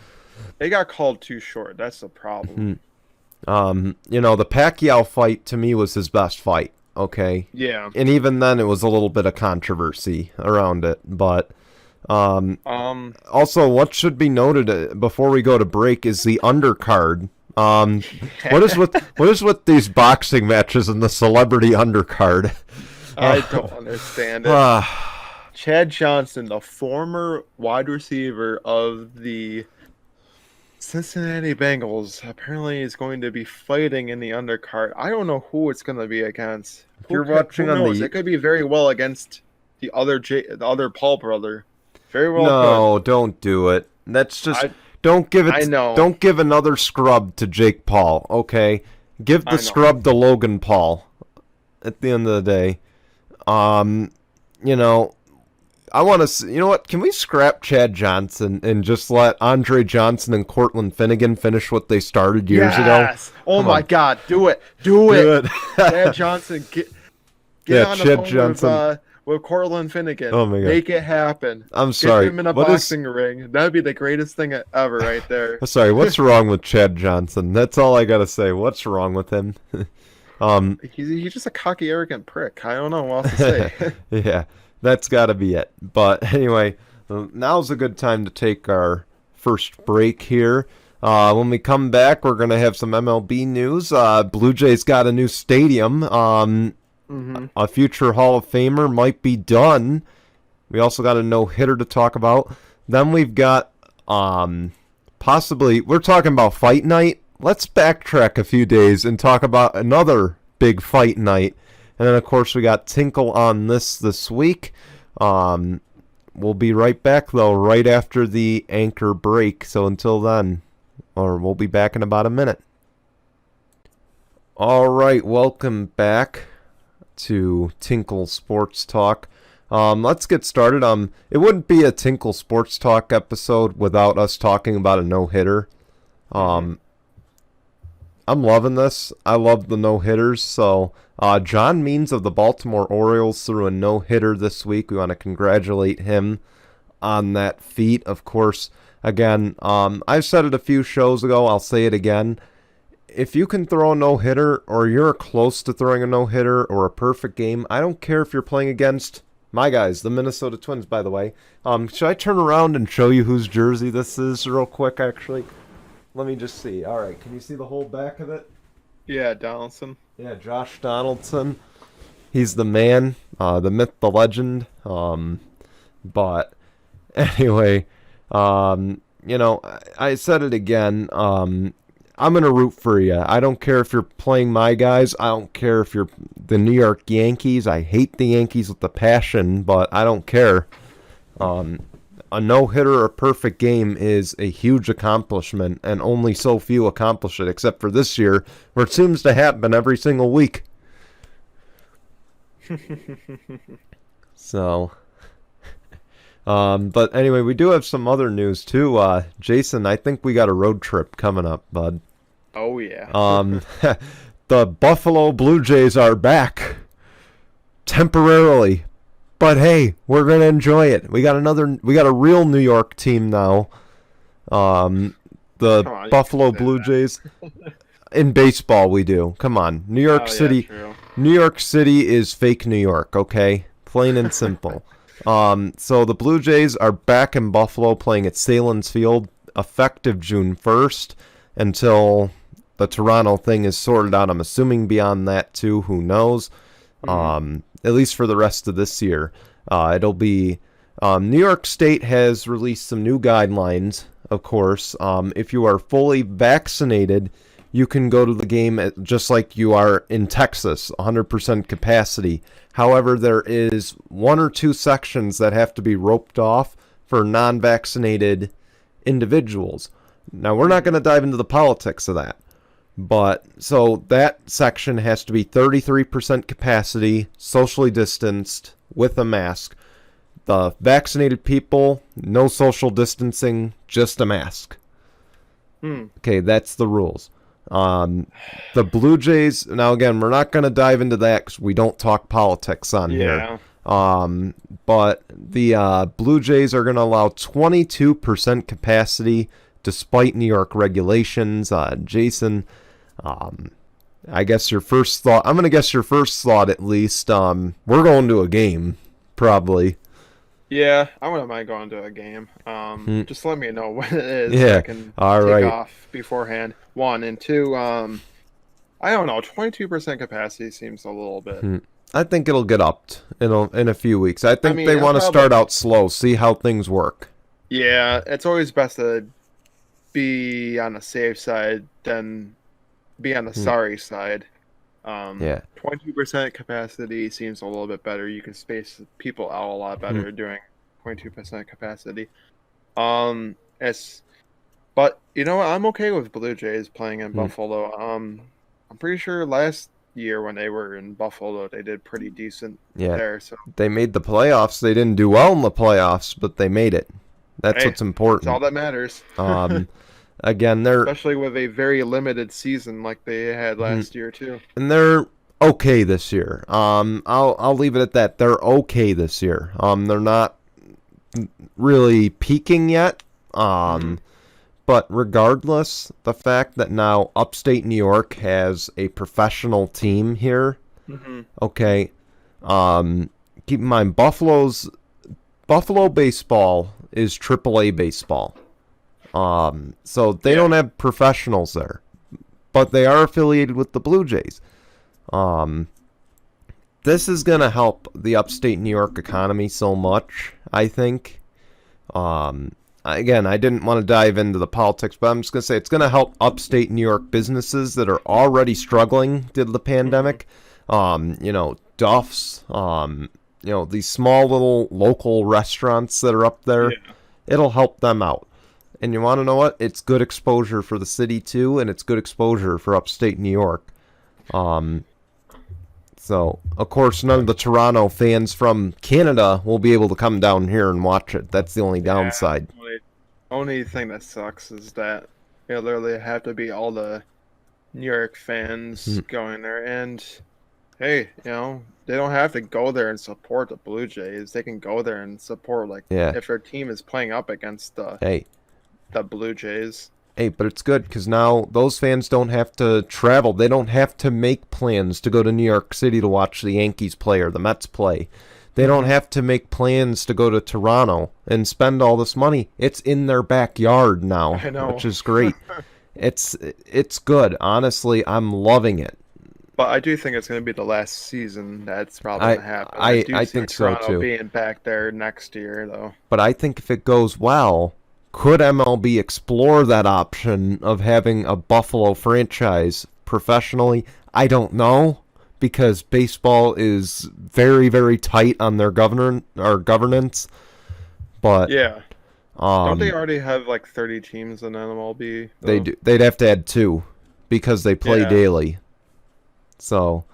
it got called too short. That's the problem. You know, the Pacquiao fight to me was his best fight. Okay. Yeah. And even then, it was a little bit of controversy around it, but. Also, what should be noted before we go to break is the undercard. What is with these boxing matches and the celebrity undercard? I don't understand it. Chad Johnson, the former wide receiver of the Cincinnati Bengals, apparently is going to be fighting in the undercard. I don't know who it's going to be against. You're watching on the. It could be very well against the other Paul brother. Very well. No, don't do it. That's just don't give it. I know. Don't give another scrub to Jake Paul. Okay, give the scrub to Logan Paul. At the end of the day, you know, I want to. You know what? Can we scrap Chad Johnson and just let Andre Johnson and Cortland Finnegan finish what they started years ago? Yes. Oh my God! Do it! Do it! Chad Johnson, get on the Chad phone Johnson. with Cortland Finnegan. Oh my God. Make it happen. I'm sorry. Get him in a boxing ring. That'd be the greatest thing ever right there. Sorry, what's wrong with Chad Johnson? That's all I gotta say. What's wrong with him? He's just a cocky, arrogant prick. I don't know what else to say. Yeah, that's gotta be it. But anyway, now's a good time to take our first break here. When we come back, we're gonna have some MLB news. Blue Jays got a new stadium. A future Hall of Famer might be done. We also got a no-hitter to talk about. Then we've got possibly we're talking about fight night. Let's backtrack a few days and talk about another big fight night. And then of course we got Tinkle on this week. We'll be right back though, right after the anchor break. So until then, or we'll be back in about a minute. All right, welcome back to Tinkle Sports Talk. Let's get started. It wouldn't be a Tinkle Sports Talk episode without us talking about a no-hitter. I'm loving this. I love the no-hitters. So, John Means of the Baltimore Orioles threw a no-hitter this week. We want to congratulate him on that feat. Of course, again, I've said it a few shows ago. I'll say it again. If you can throw a no-hitter or you're close to throwing a no-hitter or a perfect game, I don't care if you're playing against My guys, the Minnesota Twins, by the way. Should I turn around and show you whose jersey this is real quick, actually? Let me just see. All right, can you see the whole back of it? Yeah, Donaldson. Yeah, Josh Donaldson. He's the man, the myth, the legend. But anyway, I said it again. I'm going to root for you. I don't care if you're playing my guys. I don't care if you're the New York Yankees. I hate the Yankees with a passion, but I don't care. A no-hitter or perfect game is a huge accomplishment, and only so few accomplish it, except for this year, where it seems to happen every single week. So, but anyway, we do have some other news too. Jason, I think we got a road trip coming up, bud. Oh yeah. The Buffalo Blue Jays are back temporarily, but hey, we're gonna enjoy it. We got a real New York team now. The Buffalo Blue Jays. In baseball, we do. Come on, New York City. True. New York City is fake New York. Okay, plain and simple. So the Blue Jays are back in Buffalo playing at Salins Field effective June 1st until the Toronto thing is sorted out. I'm assuming beyond that too. Who knows? At least for the rest of this year. It'll be New York State has released some new guidelines, of course. If you are fully vaccinated, you can go to the game just like you are in Texas, 100% capacity. However, there is one or two sections that have to be roped off for non-vaccinated individuals. Now, we're not going to dive into the politics of that. But, so that section has to be 33% capacity, socially distanced, with a mask. The vaccinated people, no social distancing, just a mask. Okay, that's the rules. The Blue Jays, now again, we're not going to dive into that because we don't talk politics on here. But the Blue Jays are going to allow 22% capacity despite New York regulations. Jason, I guess your first thought, I'm going to guess your first thought at least, we're going to a game, probably. Yeah, I wouldn't mind going to a game. Just let me know when it is. Yeah, So I can all take right. off beforehand. One and two. I don't know. 22% capacity seems a little bit. I think it'll get upped in a few weeks. I think they want to start out slow, see how things work. Yeah, it's always best to be on the safe side than be on the sorry side. Yeah. 22% capacity seems a little bit better. You can space people out a lot better during 22% capacity. But you know what? I'm okay with Blue Jays playing in Buffalo. I'm pretty sure last year when they were in Buffalo, they did pretty decent there. So They made the playoffs. They didn't do well in the playoffs, but they made it. That's what's important. That's all that matters. Again, they're especially with a very limited season like they had last year too. And they're okay this year. I'll leave it at that. They're okay this year. They're not really peaking yet. But regardless, the fact that now upstate New York has a professional team here, okay, keep in mind, Buffalo baseball is AAA baseball. So they don't have professionals there, but they are affiliated with the Blue Jays. This is going to help the upstate New York economy so much, I think. Again, I didn't want to dive into the politics, but I'm just going to say it's going to help upstate New York businesses that are already struggling due to the pandemic. Duff's, these small little local restaurants that are up there. Yeah. It'll help them out. And you want to know what? It's good exposure for the city too, and it's good exposure for upstate New York. So, of course, none of the Toronto fans from Canada will be able to come down here and watch it. That's the only downside. Only thing that sucks is that you literally have to be all the New York fans going there. And, hey, they don't have to go there and support the Blue Jays. They can go there and support, if their team is playing up against the Blue Jays. Hey, but it's good because now those fans don't have to travel. They don't have to make plans to go to New York City to watch the Yankees play or the Mets play. They don't have to make plans to go to Toronto and spend all this money. It's in their backyard now, I know. which is great. It's good. Honestly, I'm loving it. But I do think it's going to be the last season that's probably going to happen. I do see think so, Toronto too. being back there next year, though. But I think if it goes well, could MLB explore that option of having a Buffalo franchise professionally? I don't know, because baseball is very, very tight on their governance. But Yeah. Don't they already have like 30 teams in MLB, though? they do. They'd have to add 2 because they play Yeah. daily. So,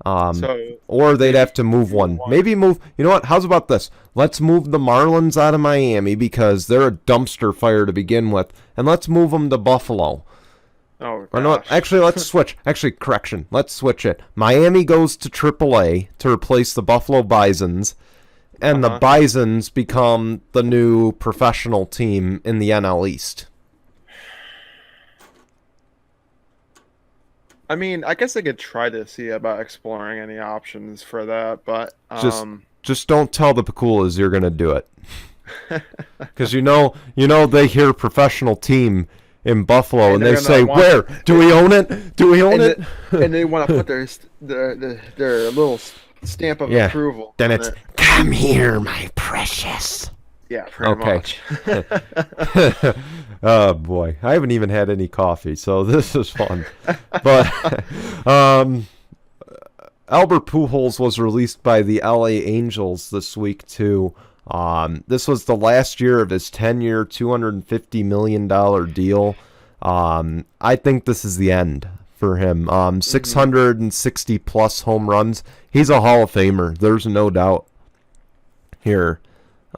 So or they'd have to move one. Maybe move. You know what? How's about this? Let's move the Marlins out of Miami because they're a dumpster fire to begin with, and let's move them to Buffalo. oh Or no, gosh. actually, let's switch. Actually, correction. Let's switch it. Miami goes to AAA to replace the Buffalo Bisons, and the Bisons become the new professional team in the NL East. I mean, I guess I could try to see about exploring any options for that, but Just don't tell the Paculas you're gonna do it, because you know they hear professional team in Buffalo and they they're say, gonna want "Where do we own it? Do we own it?" and they want to put their little stamp of Yeah. approval. Then on it's it. come here, my precious. Yeah, pretty Okay. much. Oh boy, I haven't even had any coffee, so this is fun. But Albert Pujols was released by the LA Angels this week too. This was the last year of his 10-year, $250 million deal. I think this is the end for him. 660 plus home runs. He's a Hall of Famer. There's no doubt here.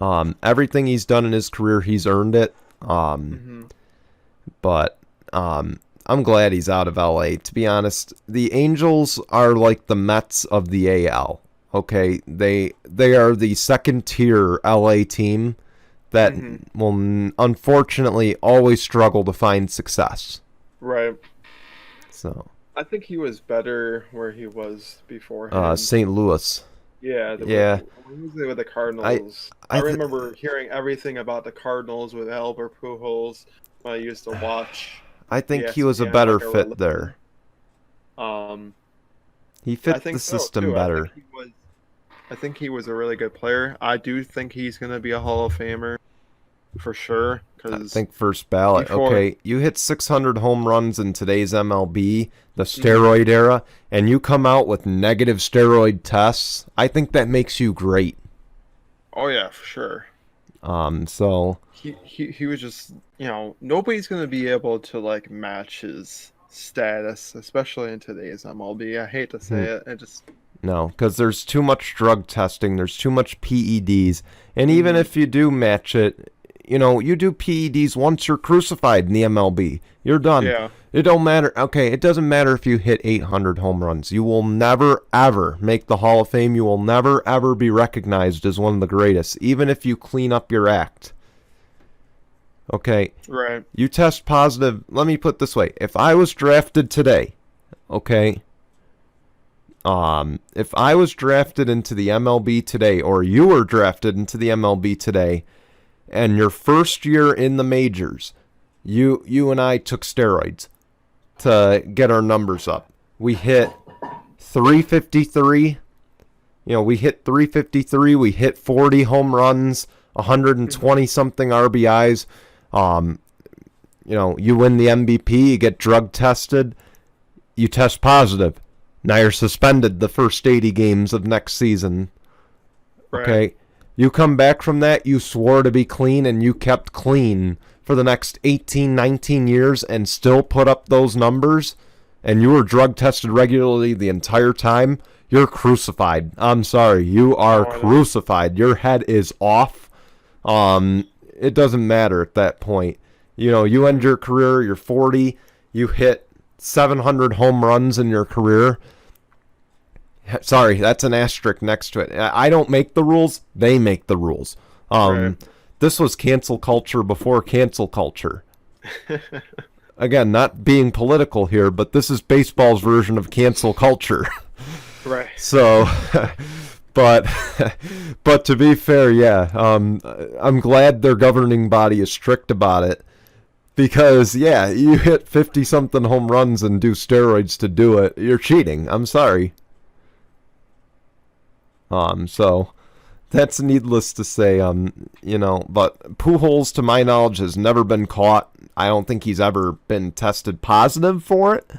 Everything he's done in his career, he's earned it. But I'm glad he's out of LA. To be honest, the Angels are like the Mets of the AL. Okay, they are the second tier LA team that will unfortunately always struggle to find success. Right. So I think he was better where he was beforehand. St. Louis. Yeah. Yeah. When he was with the Cardinals, I I remember hearing everything about the Cardinals with Albert Pujols when I used to watch. I think he ESPN, was a better like, fit there. He I fit think the so, system too. better. I think he was a really good player. I do think he's going to be a Hall of Famer for sure. I think first ballot. Okay, you hit 600 home runs in today's MLB, the steroid era, and you come out with negative steroid tests. I think that makes you great. Oh yeah, for sure. So He was just, nobody's going to be able to like match his status, especially in today's MLB. I hate to say it. no, because there's too much drug testing, there's too much PEDs, and even if you do match it, you do PEDs once you're crucified in the MLB. You're done. Yeah. It don't matter. Okay, it doesn't matter if you hit 800 home runs. You will never, ever make the Hall of Fame. You will never, ever be recognized as one of the greatest, even if you clean up your act. Okay? Right. You test positive. Let me put it this way. If I was drafted today, okay? If I was drafted into the MLB today, or you were drafted into the MLB today, and your first year in the majors, you and I took steroids to get our numbers up. We hit 353. We hit 353. We hit 40 home runs, 120 something RBIs. You win the MVP. You get drug tested. You test positive. Now you're suspended the first 80 games of next season. Right. Okay. You come back from that, you swore to be clean, and you kept clean for the next 18, 19 years and still put up those numbers, and you were drug tested regularly the entire time, you're crucified. I'm sorry. You are crucified. Your head is off. It doesn't matter at that point. You end your career, you're 40, you hit 700 home runs in your career. Sorry, that's an asterisk next to it. I don't make the rules. They make the rules. Right. This was cancel culture before cancel culture. Again, not being political here, but this is baseball's version of cancel culture. Right. So, But but to be fair, yeah, I'm glad their governing body is strict about it. Because, yeah, you hit 50-something home runs and do steroids to do it. You're cheating. I'm sorry. So that's needless to say. But Pujols, to my knowledge, has never been caught. I don't think he's ever been tested positive for it.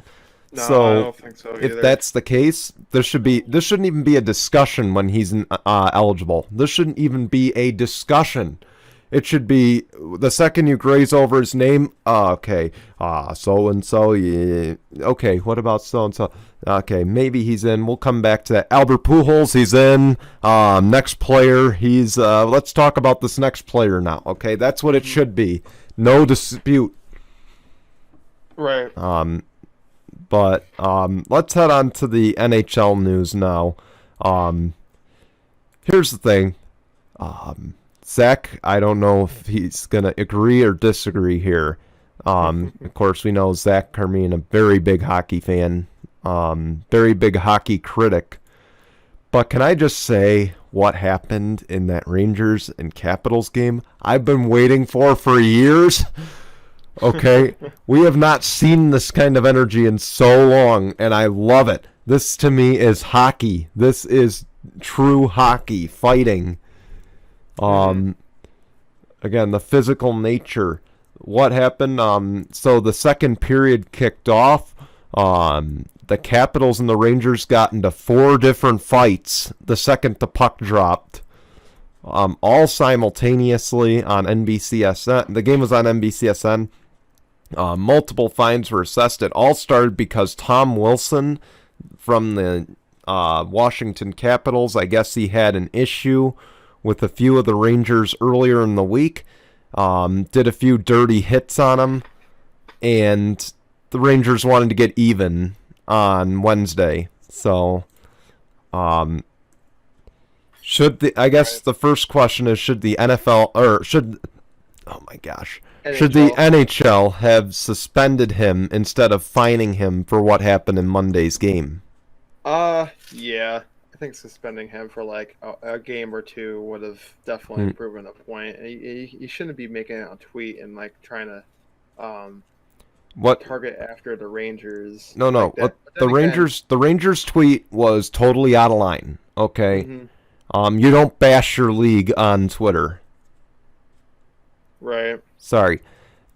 No, So I don't think so if either. that's the case, this shouldn't even be a discussion when he's eligible. This shouldn't even be a discussion. It should be the second you graze over his name. Okay, so and so. Yeah. Okay, what about so and so? Okay, maybe he's in. We'll come back to that. Albert Pujols, he's in. Next player, he's. Let's talk about this next player now. Okay, that's what it should be. No dispute. Right. But let's head on to the NHL news now. Here's the thing. Zach, I don't know if he's going to agree or disagree here. Of course, we know Zach Carmine, a very big hockey fan, very big hockey critic. But can I just say what happened in that Rangers and Capitals game? I've been waiting for years. Okay? We have not seen this kind of energy in so long, and I love it. This, to me, is hockey. This is true hockey, fighting. Again, the physical nature. What happened? So the second period kicked off. The Capitals and the Rangers got into 4 different fights the second the puck dropped. All simultaneously on NBCSN. The game was on NBCSN. Multiple fines were assessed. It all started because Tom Wilson from the Washington Capitals, I guess he had an issue with a few of the Rangers earlier in the week, did a few dirty hits on them, and the Rangers wanted to get even on Wednesday. So, I guess the first question is, should the NFL, or should the NHL have suspended him instead of fining him for what happened in Monday's game? Yeah. I think suspending him for like a game or two would have definitely proven a point. He shouldn't be making a tweet and like trying to target after the Rangers. No. Like the Rangers tweet was totally out of line. Okay. You don't bash your league on Twitter. Right. Sorry.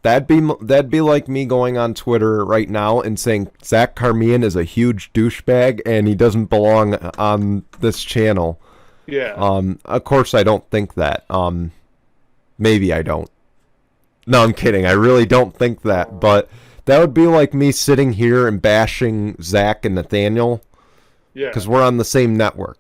That'd be like me going on Twitter right now and saying Zach Carmine is a huge douchebag and he doesn't belong on this channel. Yeah. Of course I don't think that. Maybe I don't. No, I'm kidding. I really don't think that. But that would be like me sitting here and bashing Zach and Nathaniel. Yeah. Because we're on the same network.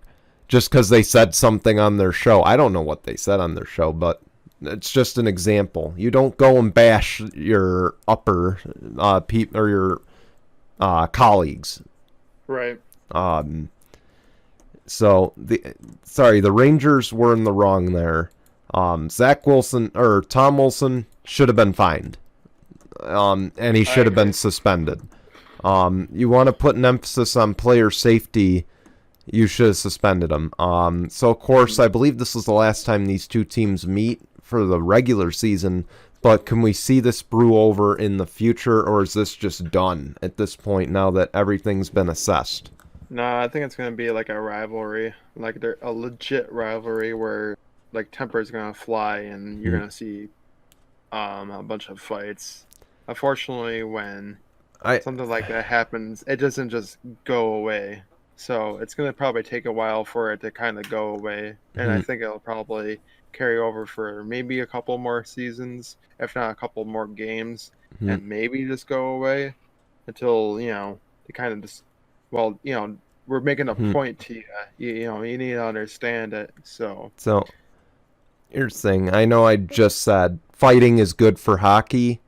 Just because they said something on their show. I don't know what they said on their show, but it's just an example. You don't go and bash your upper or your colleagues. Right. So the Rangers were in the wrong there. Zach Wilson or Tom Wilson should have been fined. And he should have been suspended. You want to put an emphasis on player safety, you should have suspended him. So of course, I believe this is the last time these two teams meet for the regular season, but can we see this brew over in the future, or is this just done at this point now that everything's been assessed? No, I think it's going to be like a rivalry, like a legit rivalry where like temper's going to fly and you're going to see a bunch of fights. Unfortunately, when something like that happens, it doesn't just go away. So it's going to probably take a while for it to kind of go away, and I think it'll probably carry over for maybe a couple more seasons, if not a couple more games, and maybe just go away until, they kind of just, we're making a point to you need to understand it. So here's the thing. I know I just said fighting is good for hockey,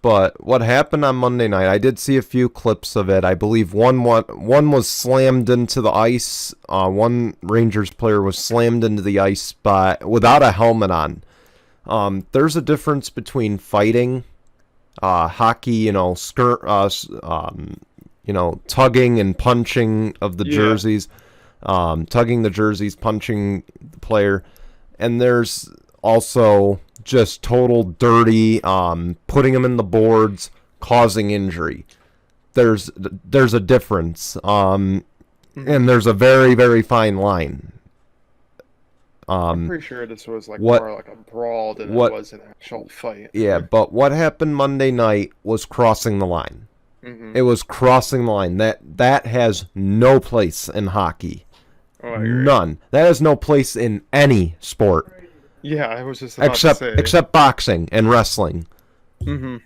but what happened on Monday night, I did see a few clips of it. I believe one was slammed into the ice. One Rangers player was slammed into the ice without a helmet on. There's a difference between fighting, hockey, tugging and punching of the jerseys. tugging the jerseys, punching the player. And there's also just total dirty, putting them in the boards, causing injury. There's a difference, and there's a very, very fine line. I'm pretty sure this was more like a brawl than it was an actual fight. Yeah, but what happened Monday night was crossing the line. Mm-hmm. It was crossing the line. That has no place in hockey. Oh, none. That has no place in any sport. Yeah, I was just about to say. Except boxing and wrestling. Mm-hmm.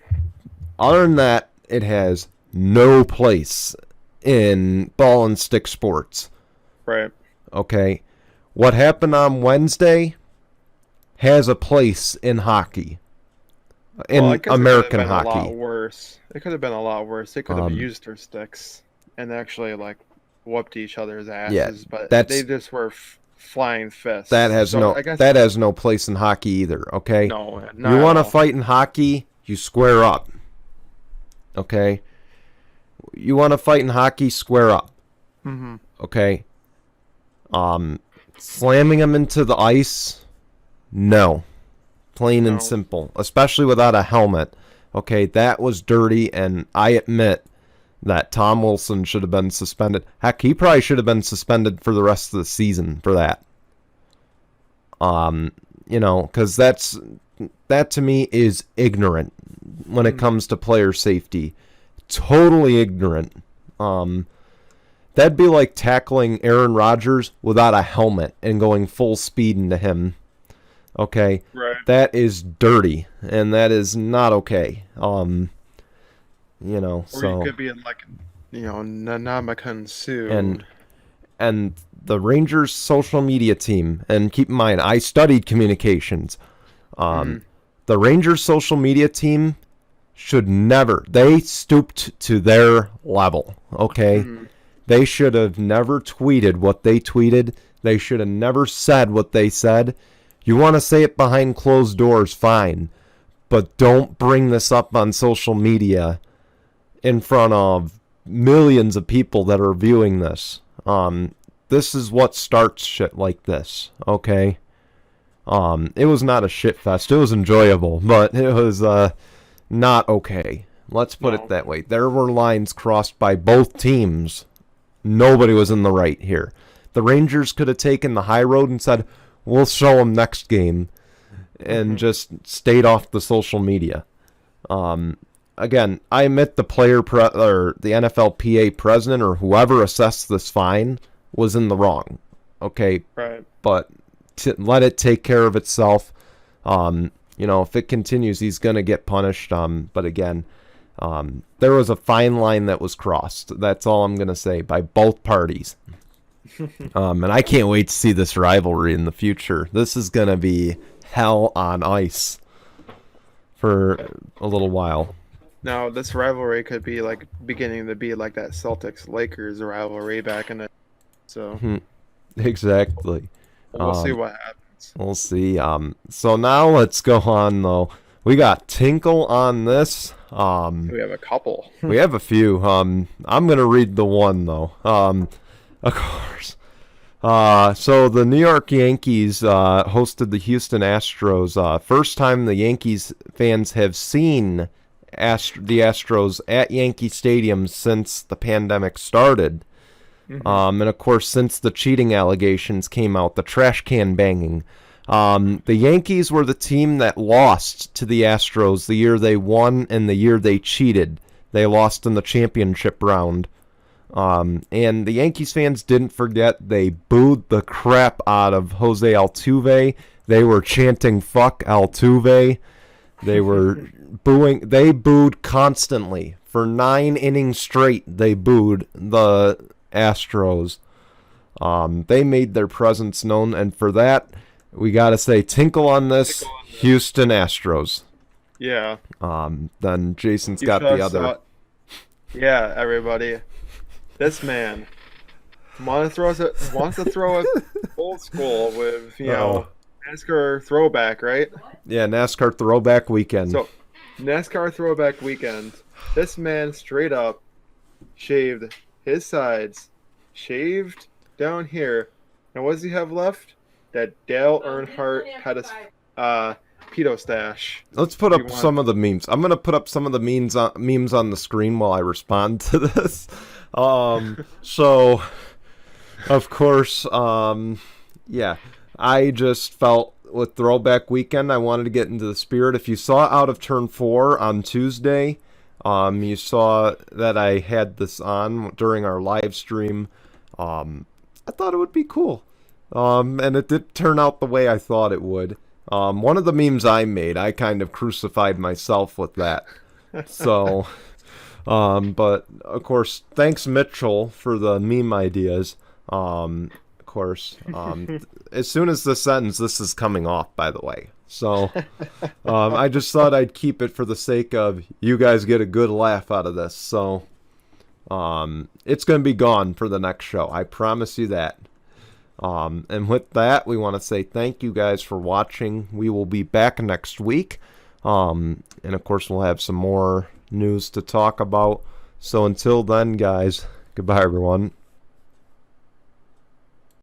Other than that, it has no place in ball and stick sports. Right. Okay. What happened on Wednesday has a place in hockey. In American hockey. A lot worse. It could have been a lot worse. They could have used their sticks and actually whooped each other's asses, but they just were flying fists. That has no place in hockey either, okay? No, you want to fight in hockey, you square up. Okay? You want to fight in hockey, square up. Mm-hmm. Okay? Slamming them into the ice, no. Plain and simple. Especially without a helmet. Okay, that was dirty, and I admit that Tom Wilson should have been suspended. Heck, he probably should have been suspended for the rest of the season for that. Because that to me is ignorant when it comes to player safety. Totally ignorant. That'd be like tackling Aaron Rodgers without a helmet and going full speed into him. Okay? Right. That is dirty, and that is not okay. Or you could be in Nanamakan sued. And the Rangers social media team, and keep in mind, I studied communications. The Rangers social media team should never, they stooped to their level, okay? They should have never tweeted what they tweeted. They should have never said what they said. You want to say it behind closed doors, fine. But don't bring this up on social media in front of millions of people that are viewing this. This is what starts shit like this, okay? It was not a shit fest. It was enjoyable, but it was not okay. Let's put it that way. There were lines crossed by both teams. Nobody was in the right here. The Rangers could have taken the high road and said, we'll show them next game, and just stayed off the social media. Again, I admit the or the NFLPA president or whoever assessed this fine was in the wrong. Okay? Right. But let it take care of itself. If it continues, he's going to get punished. But again, there was a fine line that was crossed. That's all I'm going to say, by both parties. And I can't wait to see this rivalry in the future. This is going to be hell on ice for a little while. Now, this rivalry could be beginning to be like that Celtics-Lakers rivalry back in the... So... Exactly. We'll see what happens. We'll see. So now let's go on, though. We got Tinkle on this. We have a couple. We have a few. I'm going to read the one, though. Of course. So the New York Yankees hosted the Houston Astros. First time the Yankees fans have seen the Astros at Yankee Stadium since the pandemic started. And of course, since the cheating allegations came out, the trash can banging. The Yankees were the team that lost to the Astros the year they won and the year they cheated. They lost in the championship round. And the Yankees fans didn't forget. They booed the crap out of Jose Altuve. They were chanting "fuck Altuve." They were booing. They booed constantly for 9 innings straight. They booed the Astros. They made their presence known, and for that, we gotta say tinkle on this, Houston Astros. Yeah. Then Jason's got the other. Yeah, everybody. This man wants to throw it old school with NASCAR throwback, right? Yeah, NASCAR throwback weekend. So NASCAR throwback weekend. This man straight up shaved his sides, shaved down here. Now, what does he have left? That Dale Earnhardt pedo stash. Let's put Do you up want- some of the memes. I'm gonna put up some of the memes on the screen while I respond to this. So, of course, yeah, I just felt with Throwback Weekend, I wanted to get into the spirit. If you saw Out of Turn 4 on Tuesday, you saw that I had this on during our live stream. I thought it would be cool. And it did turn out the way I thought it would. One of the memes I made, I kind of crucified myself with that. So, but of course, thanks Mitchell for the meme ideas. Of course, as soon as this ends, this is coming off, by the way. So, I just thought I'd keep it for the sake of you guys get a good laugh out of this. So, it's going to be gone for the next show. I promise you that. And with that, we want to say thank you guys for watching. We will be back next week. And of course, we'll have some more news to talk about. So until then, guys, goodbye, everyone.